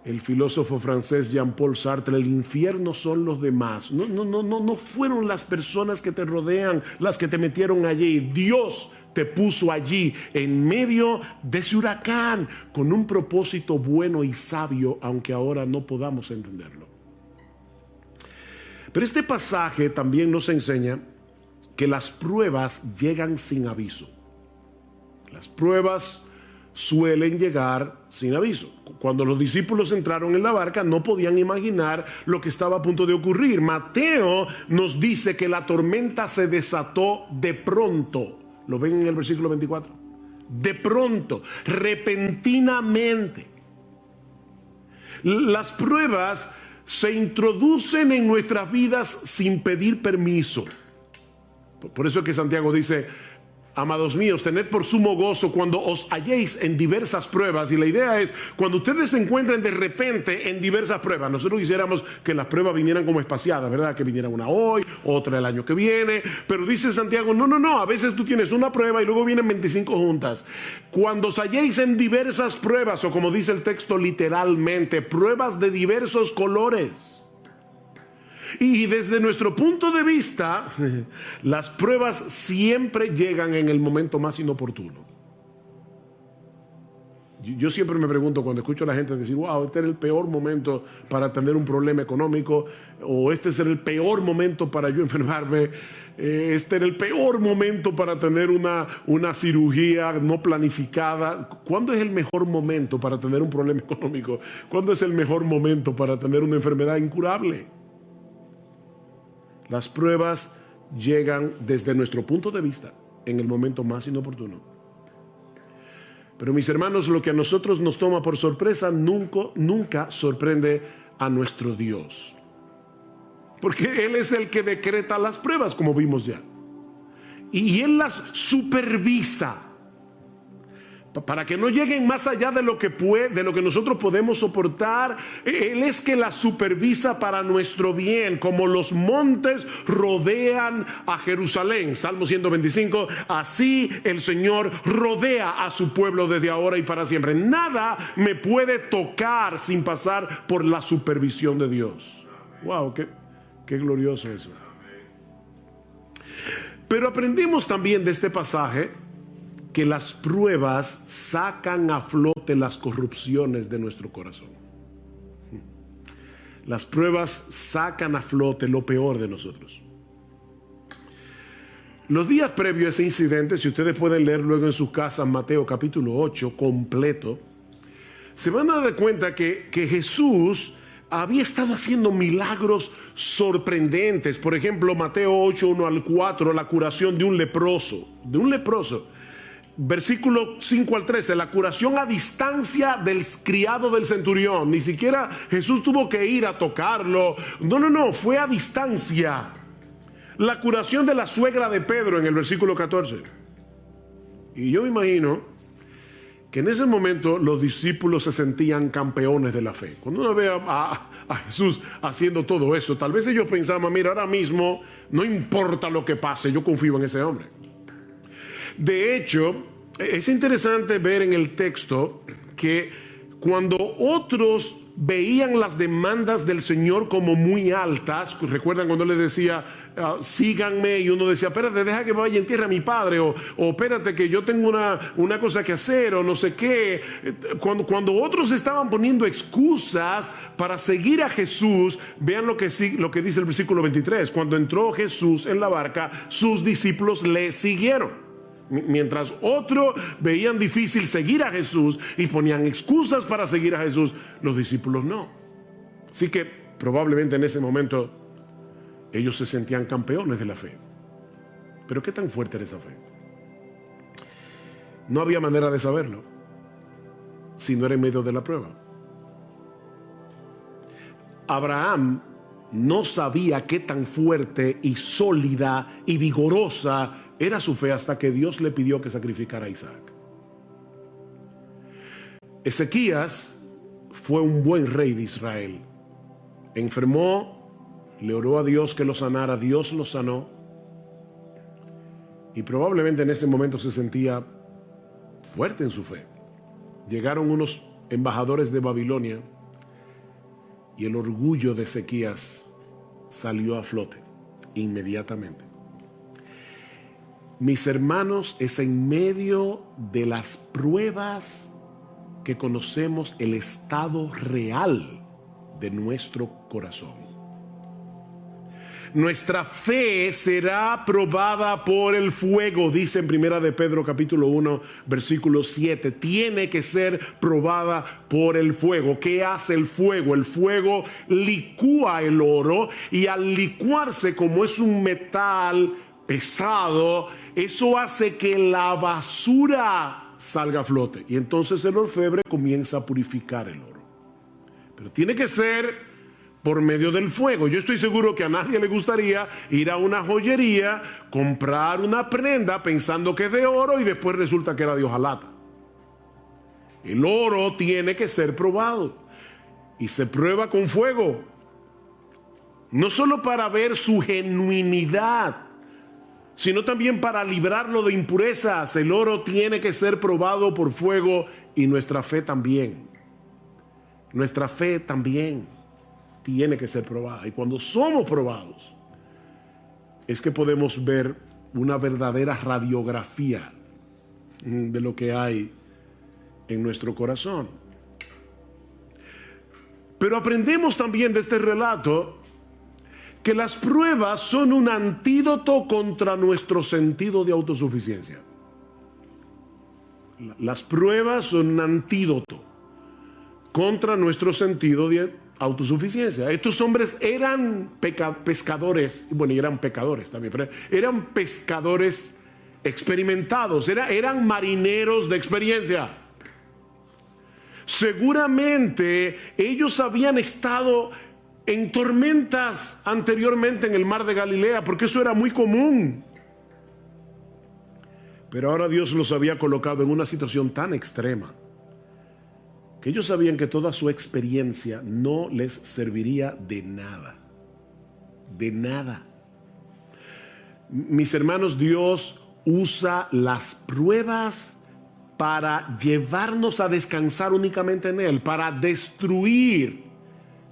el filósofo francés Jean-Paul Sartre. El infierno son los demás. No fueron las personas que te rodean las que te metieron allí. Dios te puso allí en medio de ese huracán con un propósito bueno y sabio, aunque ahora no podamos entenderlo. Pero este pasaje también nos enseña que las pruebas llegan sin aviso. Las pruebas suelen llegar sin aviso. Cuando los discípulos entraron en la barca, no podían imaginar lo que estaba a punto de ocurrir. Mateo nos dice que la tormenta se desató de pronto. ¿Lo ven en el versículo 24? De pronto, repentinamente. Las pruebas se introducen en nuestras vidas sin pedir permiso. Por eso es que Santiago dice, amados míos, tened por sumo gozo cuando os halléis en diversas pruebas. Y la idea es, cuando ustedes se encuentren de repente en diversas pruebas, nosotros quisiéramos que las pruebas vinieran como espaciadas, ¿verdad? Que vinieran una hoy, otra el año que viene. Pero dice Santiago, no, a veces tú tienes una prueba y luego vienen 25 juntas. Cuando os halléis en diversas pruebas, o como dice el texto literalmente, pruebas de diversos colores. Y desde nuestro punto de vista, las pruebas siempre llegan en el momento más inoportuno. Yo siempre me pregunto cuando escucho a la gente decir, wow, este era el peor momento para tener un problema económico, o este es el peor momento para yo enfermarme. este era el peor momento para tener una cirugía no planificada. ¿Cuándo es el mejor momento para tener un problema económico? ¿Cuándo es el mejor momento para tener una enfermedad incurable? Las pruebas llegan desde nuestro punto de vista en el momento más inoportuno. Pero mis hermanos, lo que a nosotros nos toma por sorpresa nunca sorprende a nuestro Dios. Porque Él es el que decreta las pruebas, como vimos ya. Y Él las supervisa para que no lleguen más allá de lo que nosotros podemos soportar. Él es que las supervisa para nuestro bien, como los montes rodean a Jerusalén. Salmo 125, así el Señor rodea a su pueblo desde ahora y para siempre. Nada me puede tocar sin pasar por la supervisión de Dios. Wow, qué glorioso eso. Pero aprendimos también de este pasaje que las pruebas sacan a flote las corrupciones de nuestro corazón. Las pruebas sacan a flote lo peor de nosotros. Los días previos a ese incidente, si ustedes pueden leer luego en sus casas Mateo capítulo 8 completo, se van a dar cuenta que Jesús había estado haciendo milagros sorprendentes. Por ejemplo, Mateo 8, 1 al 4, la curación de un leproso. Versículo 5 al 13, la curación a distancia del criado del centurión. Ni siquiera Jesús tuvo que ir a tocarlo. No, fue a distancia. La curación de la suegra de Pedro en el versículo 14. Y yo me imagino que en ese momento los discípulos se sentían campeones de la fe. Cuando uno ve a Jesús haciendo todo eso, tal vez ellos pensaban, mira, ahora mismo no importa lo que pase, yo confío en ese hombre. De hecho, es interesante ver en el texto que cuando otros veían las demandas del Señor como muy altas, recuerdan cuando le decía, síganme, y uno decía, espérate, deja que vaya en tierra a mi padre, o espérate que yo tengo una cosa que hacer, o no sé qué. Cuando otros estaban poniendo excusas para seguir a Jesús, vean lo que dice el versículo 23, cuando entró Jesús en la barca, sus discípulos le siguieron. Mientras otros veían difícil seguir a Jesús y ponían excusas para seguir a Jesús, los discípulos no. Así que probablemente en ese momento ellos se sentían campeones de la fe. Pero ¿qué tan fuerte era esa fe? No había manera de saberlo si no era en medio de la prueba. Abraham no sabía qué tan fuerte y sólida y vigorosa era su fe hasta que Dios le pidió que sacrificara a Isaac. Ezequías fue un buen rey de Israel. Enfermó, le oró a Dios que lo sanara, Dios lo sanó. Y probablemente en ese momento se sentía fuerte en su fe. Llegaron unos embajadores de Babilonia y el orgullo de Ezequías salió a flote inmediatamente. Mis hermanos, es en medio de las pruebas que conocemos el estado real de nuestro corazón. Nuestra fe será probada por el fuego, dice en Primera de Pedro capítulo 1 versículo 7. Tiene que ser probada por el fuego. ¿Qué hace el fuego? El fuego licúa el oro, y al licuarse, como es un metal pesado, eso hace que la basura salga a flote, y entonces el orfebre comienza a purificar el oro. Pero tiene que ser por medio del fuego. Yo estoy seguro que a nadie le gustaría ir a una joyería, comprar una prenda pensando que es de oro y después resulta que era de hojalata. El oro tiene que ser probado, y se prueba con fuego, no solo para ver su genuinidad, sino también para librarlo de impurezas. El oro tiene que ser probado por fuego, y nuestra fe también. Nuestra fe también tiene que ser probada. Y cuando somos probados, es que podemos ver una verdadera radiografía de lo que hay en nuestro corazón. Pero aprendemos también de este relato que las pruebas son un antídoto contra nuestro sentido de autosuficiencia. Las pruebas son un antídoto contra nuestro sentido de autosuficiencia. Estos hombres eran pescadores, bueno, y eran pecadores también, pero eran pescadores experimentados, eran marineros de experiencia. Seguramente ellos habían estado en tormentas anteriormente en el mar de Galilea, porque eso era muy común. Pero ahora Dios los había colocado en una situación tan extrema que ellos sabían que toda su experiencia no les serviría de nada. De nada. Mis hermanos, Dios usa las pruebas para llevarnos a descansar únicamente en Él, para destruir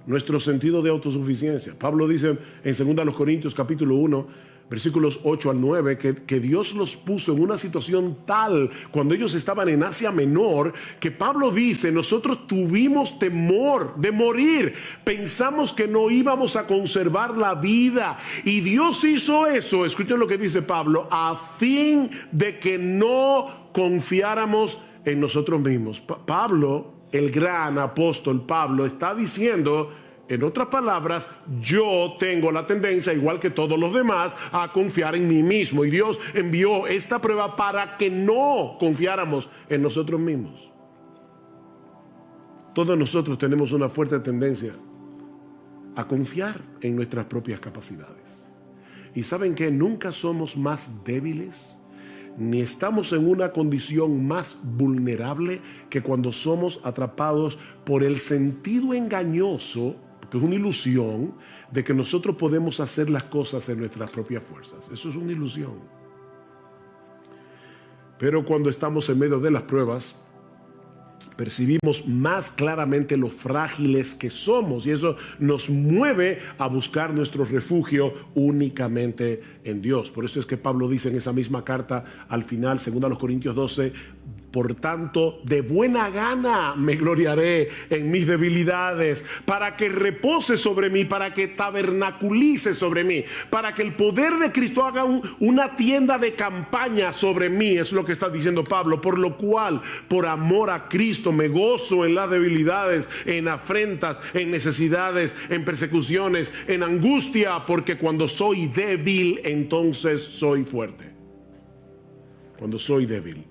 nuestro sentido de autosuficiencia. Pablo dice en 2 Corintios capítulo 1, versículos 8 al 9, que Dios los puso en una situación tal cuando ellos estaban en Asia Menor, que Pablo dice, nosotros tuvimos temor de morir, pensamos que no íbamos a conservar la vida, y Dios hizo eso, escuchen lo que dice Pablo, a fin de que no confiáramos en nosotros mismos. Pablo, el gran apóstol Pablo, está diciendo, en otras palabras, yo tengo la tendencia, igual que todos los demás, a confiar en mí mismo. Y Dios envió esta prueba para que no confiáramos en nosotros mismos. Todos nosotros tenemos una fuerte tendencia a confiar en nuestras propias capacidades. Y ¿saben qué? Nunca somos más débiles, ni estamos en una condición más vulnerable que cuando somos atrapados por el sentido engañoso, que es una ilusión, de que nosotros podemos hacer las cosas en nuestras propias fuerzas. Eso es una ilusión. Pero cuando estamos en medio de las pruebas, percibimos más claramente lo frágiles que somos, y eso nos mueve a buscar nuestro refugio únicamente en Dios. Por eso es que Pablo dice en esa misma carta al final, 2 Corintios 12, por tanto, de buena gana me gloriaré en mis debilidades, para que repose sobre mí, para que tabernaculice sobre mí, para que el poder de Cristo haga una tienda de campaña sobre mí. Es lo que está diciendo Pablo. Por lo cual, por amor a Cristo, me gozo en las debilidades, en afrentas, en necesidades, en persecuciones, en angustia, porque cuando soy débil, entonces soy fuerte. Cuando soy débil.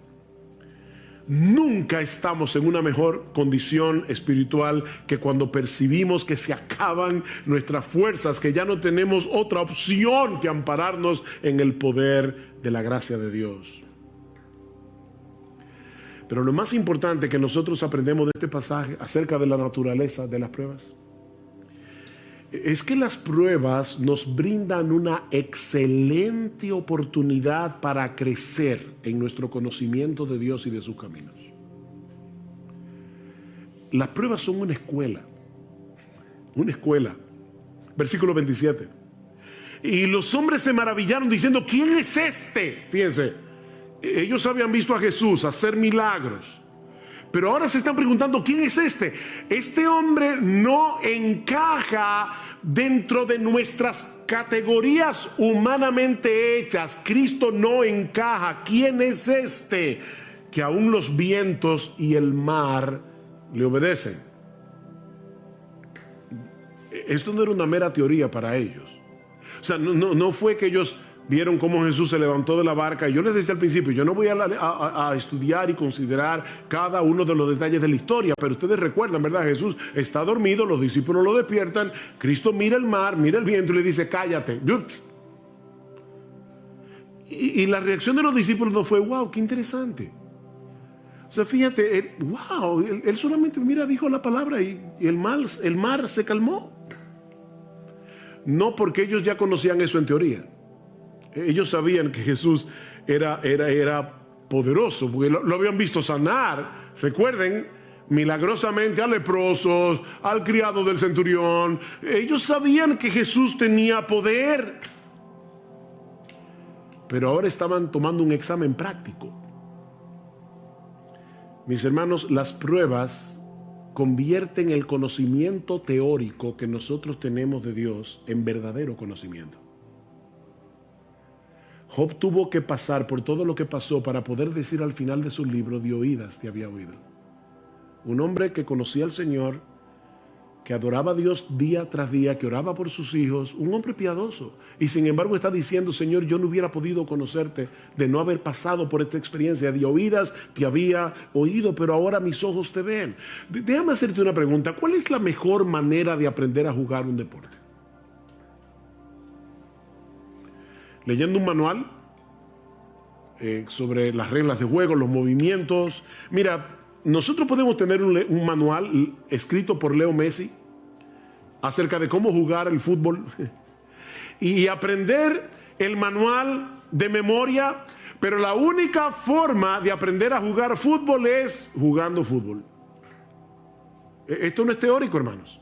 Nunca estamos en una mejor condición espiritual que cuando percibimos que se acaban nuestras fuerzas, que ya no tenemos otra opción que ampararnos en el poder de la gracia de Dios. Pero lo más importante que nosotros aprendemos de este pasaje acerca de la naturaleza de las pruebas es que las pruebas nos brindan una excelente oportunidad para crecer en nuestro conocimiento de Dios y de sus caminos. Las pruebas son una escuela. Una escuela. Versículo 27. Y los hombres se maravillaron diciendo, ¿quién es este? Fíjense, ellos habían visto a Jesús hacer milagros, pero ahora se están preguntando, ¿quién es este? Este hombre no encaja dentro de nuestras categorías humanamente hechas. Cristo no encaja. ¿Quién es este? Que aún los vientos y el mar le obedecen. Esto no era una mera teoría para ellos. O sea, no fue que ellos vieron cómo Jesús se levantó de la barca. Y yo les decía al principio, yo no voy a estudiar y considerar cada uno de los detalles de la historia, pero ustedes recuerdan, ¿verdad? Jesús está dormido, los discípulos lo despiertan, Cristo mira el mar, mira el viento y le dice, cállate. Y la reacción de los discípulos no fue, wow, qué interesante. O sea, fíjate, wow, él solamente, mira, dijo la palabra y el mar se calmó. No porque ellos ya conocían eso en teoría. Ellos sabían que Jesús era poderoso, porque lo habían visto sanar. Recuerden, milagrosamente a leprosos, al criado del centurión. Ellos sabían que Jesús tenía poder. Pero ahora estaban tomando un examen práctico. Mis hermanos, las pruebas convierten el conocimiento teórico que nosotros tenemos de Dios en verdadero conocimiento. Job tuvo que pasar por todo lo que pasó para poder decir al final de su libro: de oídas te había oído. Un hombre que conocía al Señor, que adoraba a Dios día tras día, que oraba por sus hijos, un hombre piadoso. Y sin embargo está diciendo: Señor, yo no hubiera podido conocerte de no haber pasado por esta experiencia. De oídas te había oído, pero ahora mis ojos te ven. Déjame hacerte una pregunta. ¿Cuál es la mejor manera de aprender a jugar un deporte? ¿Leyendo un manual sobre las reglas de juego, los movimientos? Mira, nosotros podemos tener un manual escrito por Leo Messi acerca de cómo jugar el fútbol y aprender el manual de memoria, pero la única forma de aprender a jugar fútbol es jugando fútbol. Esto no es teórico, hermanos.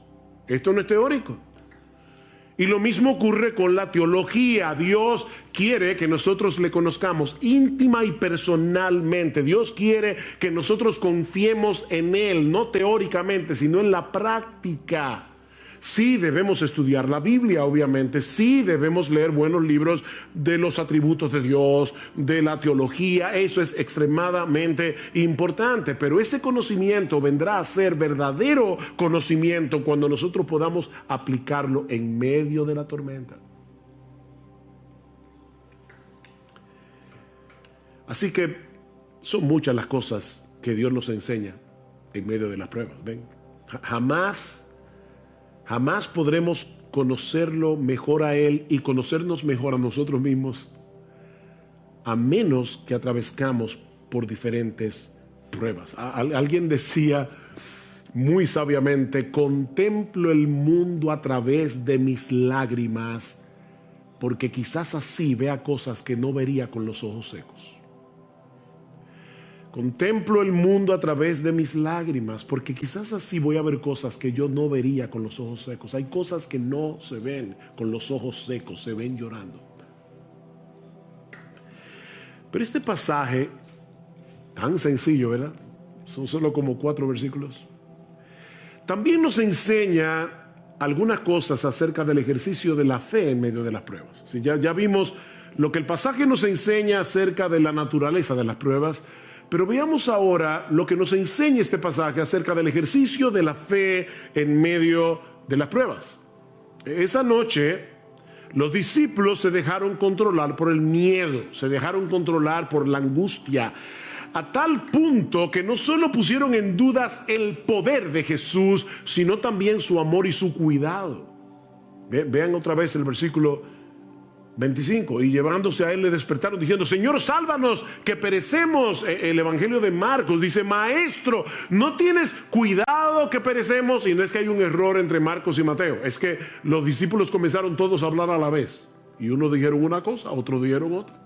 Esto no es teórico. Y lo mismo ocurre con la teología. Dios quiere que nosotros le conozcamos íntima y personalmente. Dios quiere que nosotros confiemos en Él, no teóricamente, sino en la práctica. Sí debemos estudiar la Biblia, obviamente. Sí debemos leer buenos libros de los atributos de Dios, de la teología. Eso es extremadamente importante. Pero ese conocimiento vendrá a ser verdadero conocimiento cuando nosotros podamos aplicarlo en medio de la tormenta. Así que son muchas las cosas que Dios nos enseña en medio de las pruebas. ¿Ven? Jamás podremos conocerlo mejor a Él y conocernos mejor a nosotros mismos a menos que atravesamos por diferentes pruebas. Alguien decía muy sabiamente: contemplo el mundo a través de mis lágrimas, porque quizás así vea cosas que no vería con los ojos secos. Contemplo el mundo a través de mis lágrimas, porque quizás así voy a ver cosas que yo no vería con los ojos secos. Hay cosas que no se ven con los ojos secos, se ven llorando. Pero este pasaje, tan sencillo, ¿verdad? Son solo como 4 versículos. También nos enseña algunas cosas acerca del ejercicio de la fe en medio de las pruebas. ¿Sí? Ya vimos lo que el pasaje nos enseña acerca de la naturaleza de las pruebas. Pero veamos ahora lo que nos enseña este pasaje acerca del ejercicio de la fe en medio de las pruebas. Esa noche, los discípulos se dejaron controlar por el miedo, se dejaron controlar por la angustia, a tal punto que no solo pusieron en dudas el poder de Jesús, sino también su amor y su cuidado. Vean otra vez el versículo 25. Y llevándose a él le despertaron diciendo: Señor, sálvanos, que perecemos. El Evangelio de Marcos dice: Maestro, ¿no tienes cuidado que perecemos? Y no es que hay un error entre Marcos y Mateo, es que los discípulos comenzaron todos a hablar a la vez, y unos dijeron una cosa, otros dijeron otra.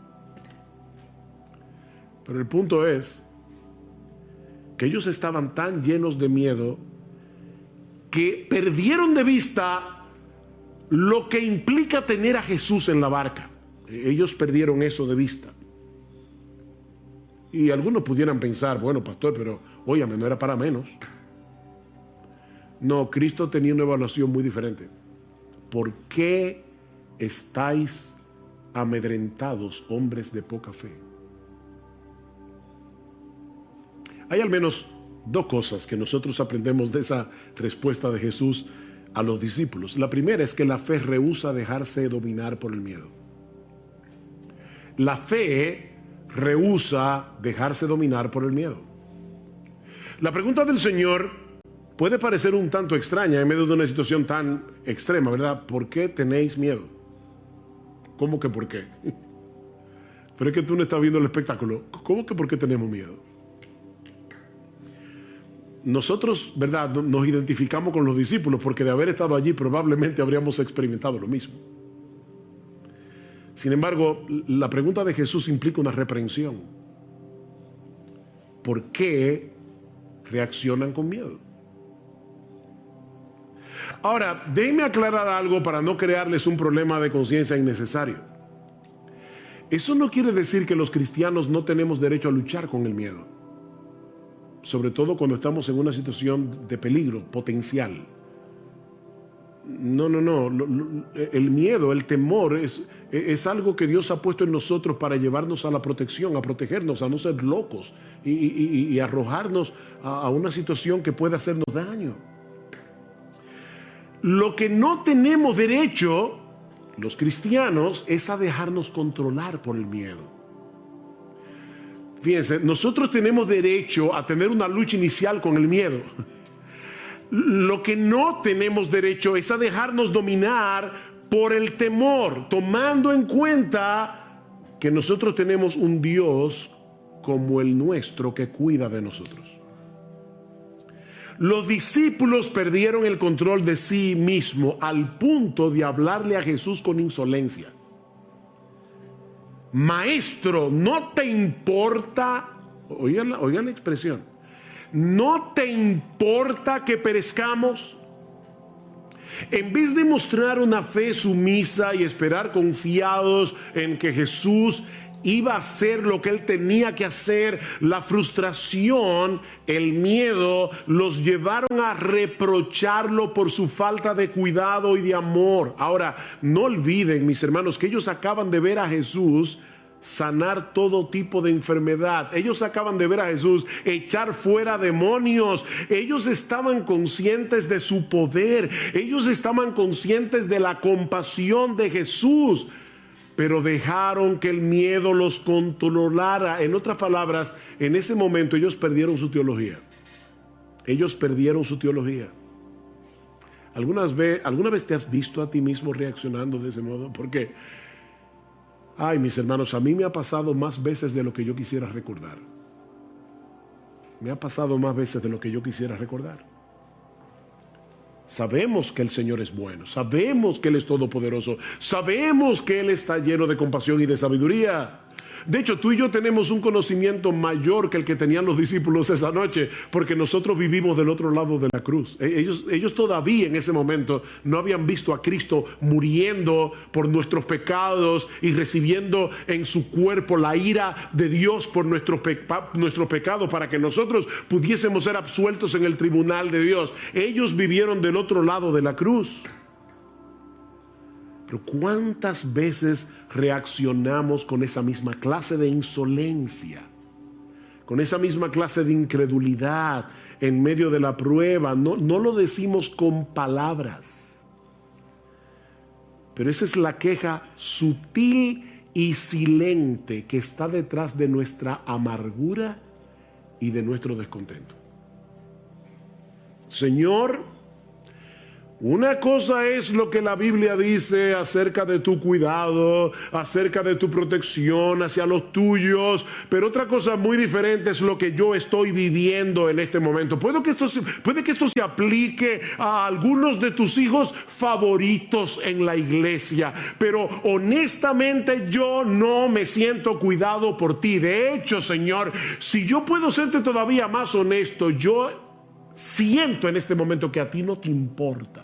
Pero el punto es que ellos estaban tan llenos de miedo que perdieron de vista lo que implica tener a Jesús en la barca. Ellos perdieron eso de vista. Y algunos pudieran pensar: bueno, pastor, pero óyame, no era para menos. No, Cristo tenía una evaluación muy diferente. ¿Por qué estáis amedrentados, hombres de poca fe? Hay al menos 2 cosas que nosotros aprendemos de esa respuesta de Jesús a los discípulos. La primera es que la fe rehúsa dejarse dominar por el miedo. La fe rehúsa dejarse dominar por el miedo. La pregunta del Señor puede parecer un tanto extraña en medio de una situación tan extrema, ¿verdad? ¿Por qué tenéis miedo? ¿Cómo que por qué? Pero es que tú no estás viendo el espectáculo. ¿Cómo que por qué tenemos miedo? Nosotros, ¿verdad?, nos identificamos con los discípulos porque de haber estado allí probablemente habríamos experimentado lo mismo. Sin embargo, la pregunta de Jesús implica una reprensión. ¿Por qué reaccionan con miedo? Ahora, déjenme aclarar algo para no crearles un problema de conciencia innecesario. Eso no quiere decir que los cristianos no tenemos derecho a luchar con el miedo. sobre todo cuando estamos en una situación de peligro potencial. No. El miedo, el temor es algo que Dios ha puesto en nosotros para llevarnos a la protección, a protegernos, a no ser locos y arrojarnos a una situación que puede hacernos daño. Lo que no tenemos derecho, los cristianos, es a dejarnos controlar por el miedo. Fíjense, nosotros tenemos derecho a tener una lucha inicial con el miedo. Lo que no tenemos derecho es a dejarnos dominar por el temor, tomando en cuenta que nosotros tenemos un Dios como el nuestro que cuida de nosotros. Los discípulos perdieron el control de sí mismos al punto de hablarle a Jesús con insolencia. Maestro, ¿no te importa? Oigan la expresión. ¿No te importa que perezcamos? En vez de mostrar una fe sumisa y esperar confiados en que Jesús iba a hacer lo que él tenía que hacer, la frustración, el miedo, los llevaron a reprocharlo por su falta de cuidado y de amor. Ahora, no olviden, mis hermanos, que ellos acaban de ver a Jesús sanar todo tipo de enfermedad. Ellos acaban de ver a Jesús echar fuera demonios. Ellos estaban conscientes de su poder. Ellos estaban conscientes de la compasión de Jesús, pero dejaron que el miedo los controlara. En otras palabras, en ese momento ellos perdieron su teología. Ellos perdieron su teología. ¿Alguna vez te has visto a ti mismo reaccionando de ese modo? Porque ay, mis hermanos, a mí me ha pasado más veces de lo que yo quisiera recordar. Me ha pasado más veces de lo que yo quisiera recordar. Sabemos que el Señor es bueno, sabemos que Él es todopoderoso, sabemos que Él está lleno de compasión y de sabiduría. De hecho, tú y yo tenemos un conocimiento mayor que el que tenían los discípulos esa noche, porque nosotros vivimos del otro lado de la cruz. Ellos todavía en ese momento no habían visto a Cristo muriendo por nuestros pecados y recibiendo en su cuerpo la ira de Dios por nuestro pecado, para que nosotros pudiésemos ser absueltos en el tribunal de Dios. Ellos vivieron del otro lado de la cruz. Pero ¿cuántas veces reaccionamos con esa misma clase de insolencia, con esa misma clase de incredulidad en medio de la prueba? No lo decimos con palabras, pero esa es la queja sutil y silente que está detrás de nuestra amargura y de nuestro descontento. Señor, una cosa es lo que la Biblia dice acerca de tu cuidado, acerca de tu protección hacia los tuyos, pero otra cosa muy diferente es lo que yo estoy viviendo en este momento. Puede que esto se aplique a algunos de tus hijos favoritos en la iglesia, pero honestamente yo no me siento cuidado por ti. De hecho, Señor, si yo puedo serte todavía más honesto, yo siento en este momento que a ti no te importa.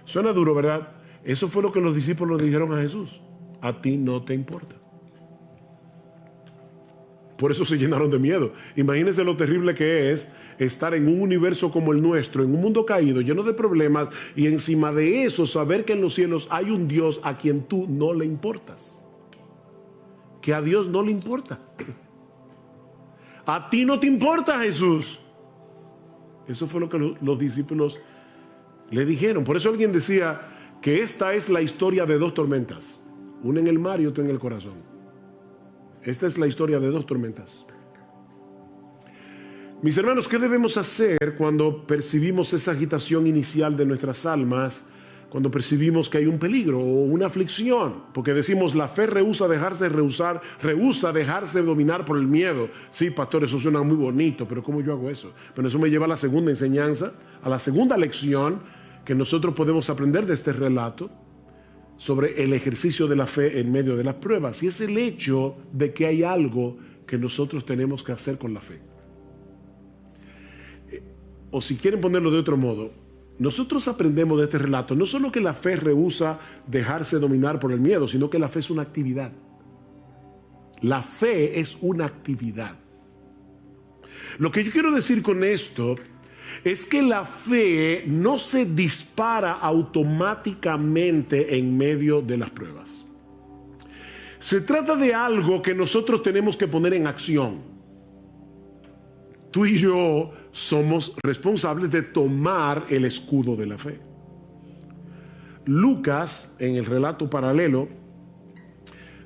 Suena duro, ¿verdad? Eso fue lo que los discípulos dijeron a Jesús. A ti no te importa. Por eso se llenaron de miedo. Imagínense lo terrible que es estar en un universo como el nuestro, en un mundo caído, lleno de problemas, y encima de eso saber que en los cielos hay un Dios a quien tú no le importas. Que a Dios no le importa. A ti no te importa, Jesús. Eso fue lo que los discípulos le dijeron. Por eso alguien decía que esta es la historia de dos tormentas, una en el mar y otra en el corazón. Esta es la historia de dos tormentas. Mis hermanos, ¿qué debemos hacer cuando percibimos esa agitación inicial de nuestras almas? Cuando percibimos que hay un peligro o una aflicción, porque decimos la fe rehúsa dejarse dominar por el miedo. Sí, pastor, eso suena muy bonito, pero ¿cómo yo hago eso? Pero eso me lleva a la segunda enseñanza, a la segunda lección que nosotros podemos aprender de este relato sobre el ejercicio de la fe en medio de las pruebas, y es el hecho de que hay algo que nosotros tenemos que hacer con la fe. O si quieren ponerlo de otro modo, nosotros aprendemos de este relato no solo que la fe rehúsa dejarse dominar por el miedo, sino que la fe es una actividad. La fe es una actividad. Lo que yo quiero decir con esto es que la fe no se dispara automáticamente en medio de las pruebas. Se trata de algo que nosotros tenemos que poner en acción. Tú y yo somos responsables de tomar el escudo de la fe. Lucas, en el relato paralelo,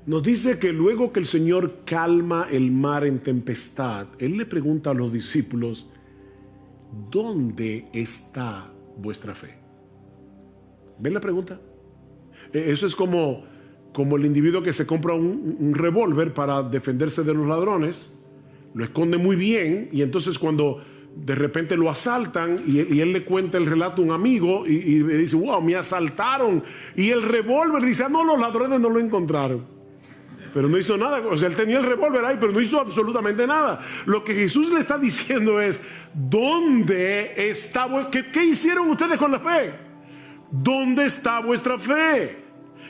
nos dice que luego que el Señor calma el mar en tempestad, Él le pregunta a los discípulos: ¿dónde está vuestra fe? ¿Ven la pregunta? Eso es como el individuo que se compra un revólver para defenderse de los ladrones, lo esconde muy bien, y entonces cuando de repente lo asaltan y él le cuenta el relato a un amigo y le dice: wow, me asaltaron, y el revólver dice: no, los ladrones no lo encontraron. Pero no hizo nada. O sea, él tenía el revólver ahí, pero no hizo absolutamente nada. Lo que Jesús le está diciendo es: ¿dónde está? ¿Qué hicieron ustedes con la fe? ¿Dónde está vuestra fe?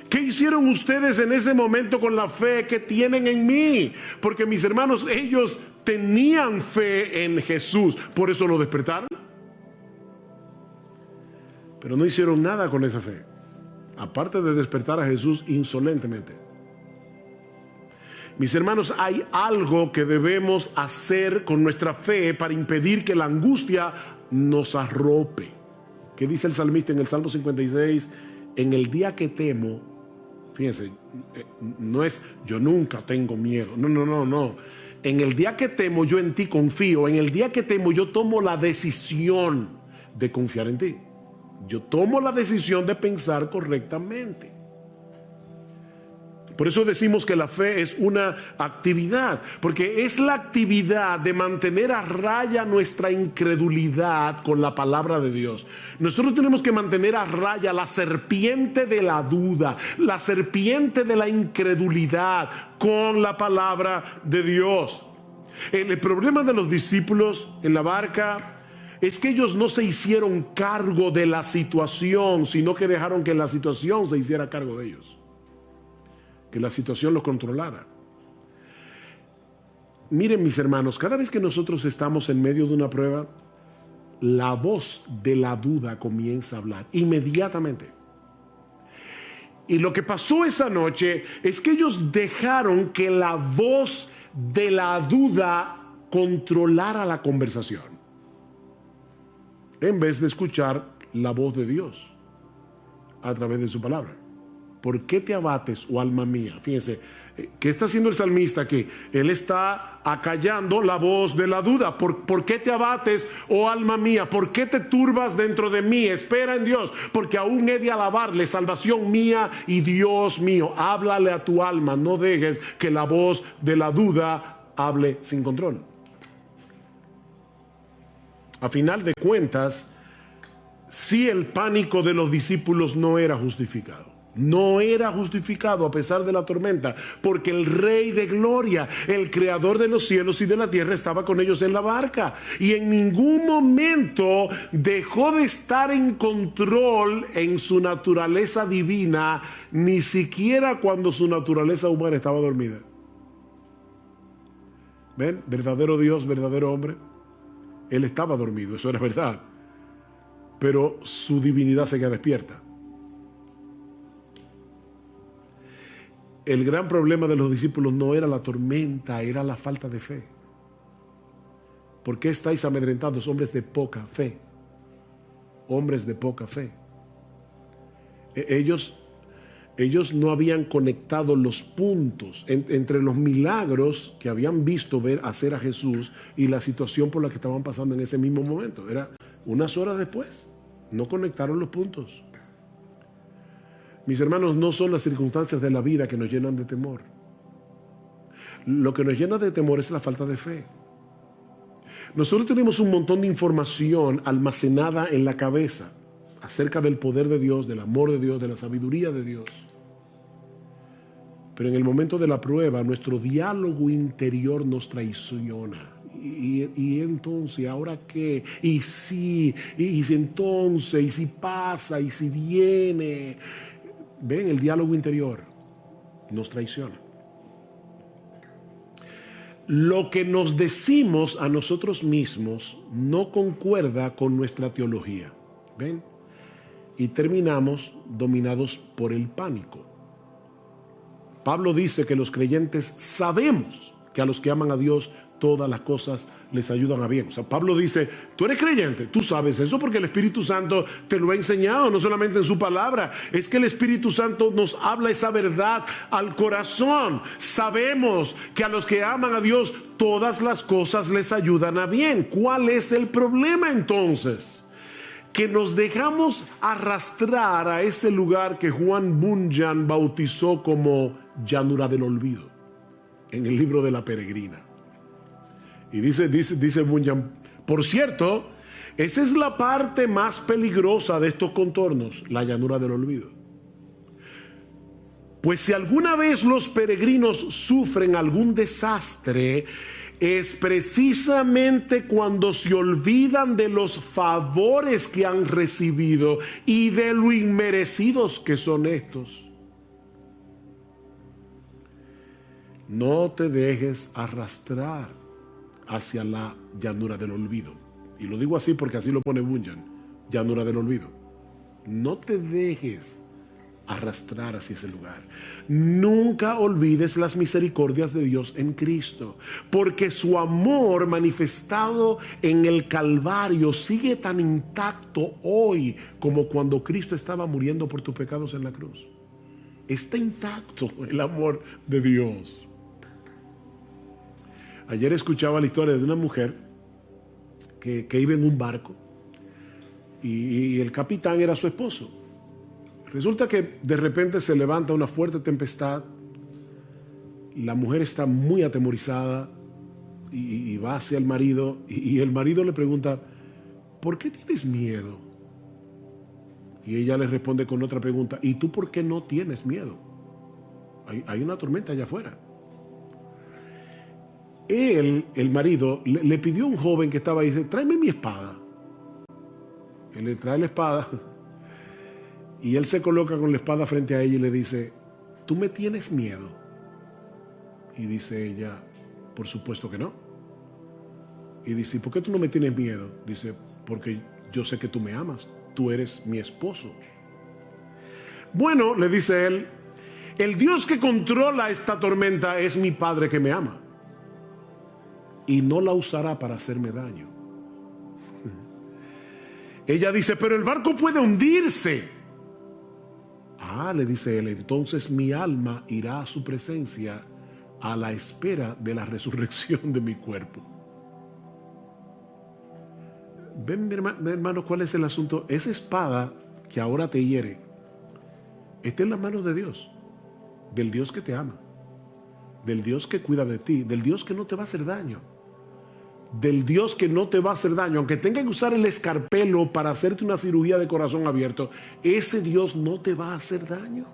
¿Qué hicieron ustedes en ese momento con la fe que tienen en mí? Porque, mis hermanos, ellos tenían fe en Jesús, por eso lo despertaron. Pero no hicieron nada con esa fe, aparte de despertar a Jesús insolentemente. Mis hermanos, hay algo que debemos hacer con nuestra fe para impedir que la angustia nos arrope. ¿Qué dice el salmista en el Salmo 56? En el día que temo, fíjense, no es yo nunca tengo miedo, no. En el día que temo, yo en ti confío. En el día que temo, yo tomo la decisión de confiar en ti. Yo tomo la decisión de pensar correctamente. Por eso decimos que la fe es una actividad, porque es la actividad de mantener a raya nuestra incredulidad con la palabra de Dios. Nosotros tenemos que mantener a raya la serpiente de la duda, la serpiente de la incredulidad con la palabra de Dios. El problema de los discípulos en la barca es que ellos no se hicieron cargo de la situación, sino que dejaron que la situación se hiciera cargo de ellos, que la situación los controlara. Miren, mis hermanos, cada vez que nosotros estamos en medio de una prueba, la voz de la duda comienza a hablar inmediatamente. Y lo que pasó esa noche es que ellos dejaron que la voz de la duda controlara la conversación, en vez de escuchar la voz de Dios a través de su palabra. ¿Por qué te abates, oh alma mía? Fíjense, ¿qué está haciendo el salmista aquí? Él está acallando la voz de la duda. ¿Por qué te abates, oh alma mía? ¿Por qué te turbas dentro de mí? Espera en Dios, porque aún he de alabarle, salvación mía y Dios mío. Háblale a tu alma, no dejes que la voz de la duda hable sin control. A final de cuentas, sí, el pánico de los discípulos no era justificado. No era justificado a pesar de la tormenta, porque el Rey de Gloria, el Creador de los cielos y de la tierra, estaba con ellos en la barca, y en ningún momento dejó de estar en control en su naturaleza divina, ni siquiera cuando su naturaleza humana estaba dormida. ¿Ven? Verdadero Dios, verdadero hombre. Él estaba dormido, eso era verdad, pero su divinidad seguía despierta. El gran problema de los discípulos no era la tormenta, era la falta de fe. ¿Por qué estáis amedrentados, hombres de poca fe? Hombres de poca fe. Ellos no habían conectado los puntos entre los milagros que habían visto hacer a Jesús y la situación por la que estaban pasando en ese mismo momento. Era unas horas después. No conectaron los puntos. Mis hermanos, no son las circunstancias de la vida que nos llenan de temor. Lo que nos llena de temor es la falta de fe. Nosotros tenemos un montón de información almacenada en la cabeza acerca del poder de Dios, del amor de Dios, de la sabiduría de Dios. Pero en el momento de la prueba, nuestro diálogo interior nos traiciona. Y entonces, ¿ahora qué? Y si entonces, y si pasa, y si viene. Ven, el diálogo interior nos traiciona. lo que nos decimos a nosotros mismos no concuerda con nuestra teología. ¿Ven? Y terminamos dominados por el pánico. Pablo dice que los creyentes sabemos que a los que aman a Dios todas las cosas les ayudan a bien. O sea, Pablo dice, tú eres creyente, tú sabes eso porque el Espíritu Santo te lo ha enseñado, no solamente en su palabra, es que el Espíritu Santo nos habla esa verdad al corazón. Sabemos que a los que aman a Dios todas las cosas les ayudan a bien. ¿Cuál es el problema entonces? Que nos dejamos arrastrar a ese lugar que Juan Bunyan bautizó como llanura del olvido, en el libro de La Peregrina. Y dice Bunyan, por cierto, esa es la parte más peligrosa de estos contornos, la llanura del olvido. Pues si alguna vez los peregrinos sufren algún desastre, es precisamente cuando se olvidan de los favores que han recibido y de lo inmerecidos que son estos. No te dejes arrastrar hacia la llanura del olvido. Y lo digo así porque así lo pone Bunyan, llanura del olvido. No te dejes arrastrar hacia ese lugar. Nunca olvides las misericordias de Dios en Cristo, porque su amor manifestado en el Calvario sigue tan intacto hoy como cuando Cristo estaba muriendo por tus pecados en la cruz. Está intacto el amor de Dios. Ayer escuchaba la historia de una mujer que iba en un barco y el capitán era su esposo. Resulta que de repente se levanta una fuerte tempestad, la mujer está muy atemorizada y va hacia el marido y el marido le pregunta, ¿por qué tienes miedo? Y ella le responde con otra pregunta, ¿y tú por qué no tienes miedo? Hay una tormenta allá afuera. Él, el marido, le pidió a un joven que estaba ahí, dice, tráeme mi espada. Él le trae la espada. Y él se coloca con la espada frente a ella y le dice, ¿tú me tienes miedo? Y dice ella, por supuesto que no. Y dice, ¿por qué tú no me tienes miedo? Dice, porque yo sé que tú me amas, tú eres mi esposo. Bueno, le dice él, el Dios que controla esta tormenta es mi Padre que me ama. Y no la usará para hacerme daño. Ella dice, pero el barco puede hundirse. Ah, le dice él, entonces mi alma irá a su presencia a la espera de la resurrección de mi cuerpo. Ven, mi hermano, ¿cuál es el asunto? Esa espada que ahora te hiere está en las manos de Dios, del Dios que te ama, del Dios que cuida de ti, del Dios que no te va a hacer daño, del Dios que no te va a hacer daño, aunque tenga que usar el escarpelo para hacerte una cirugía de corazón abierto, ese Dios no te va a hacer daño.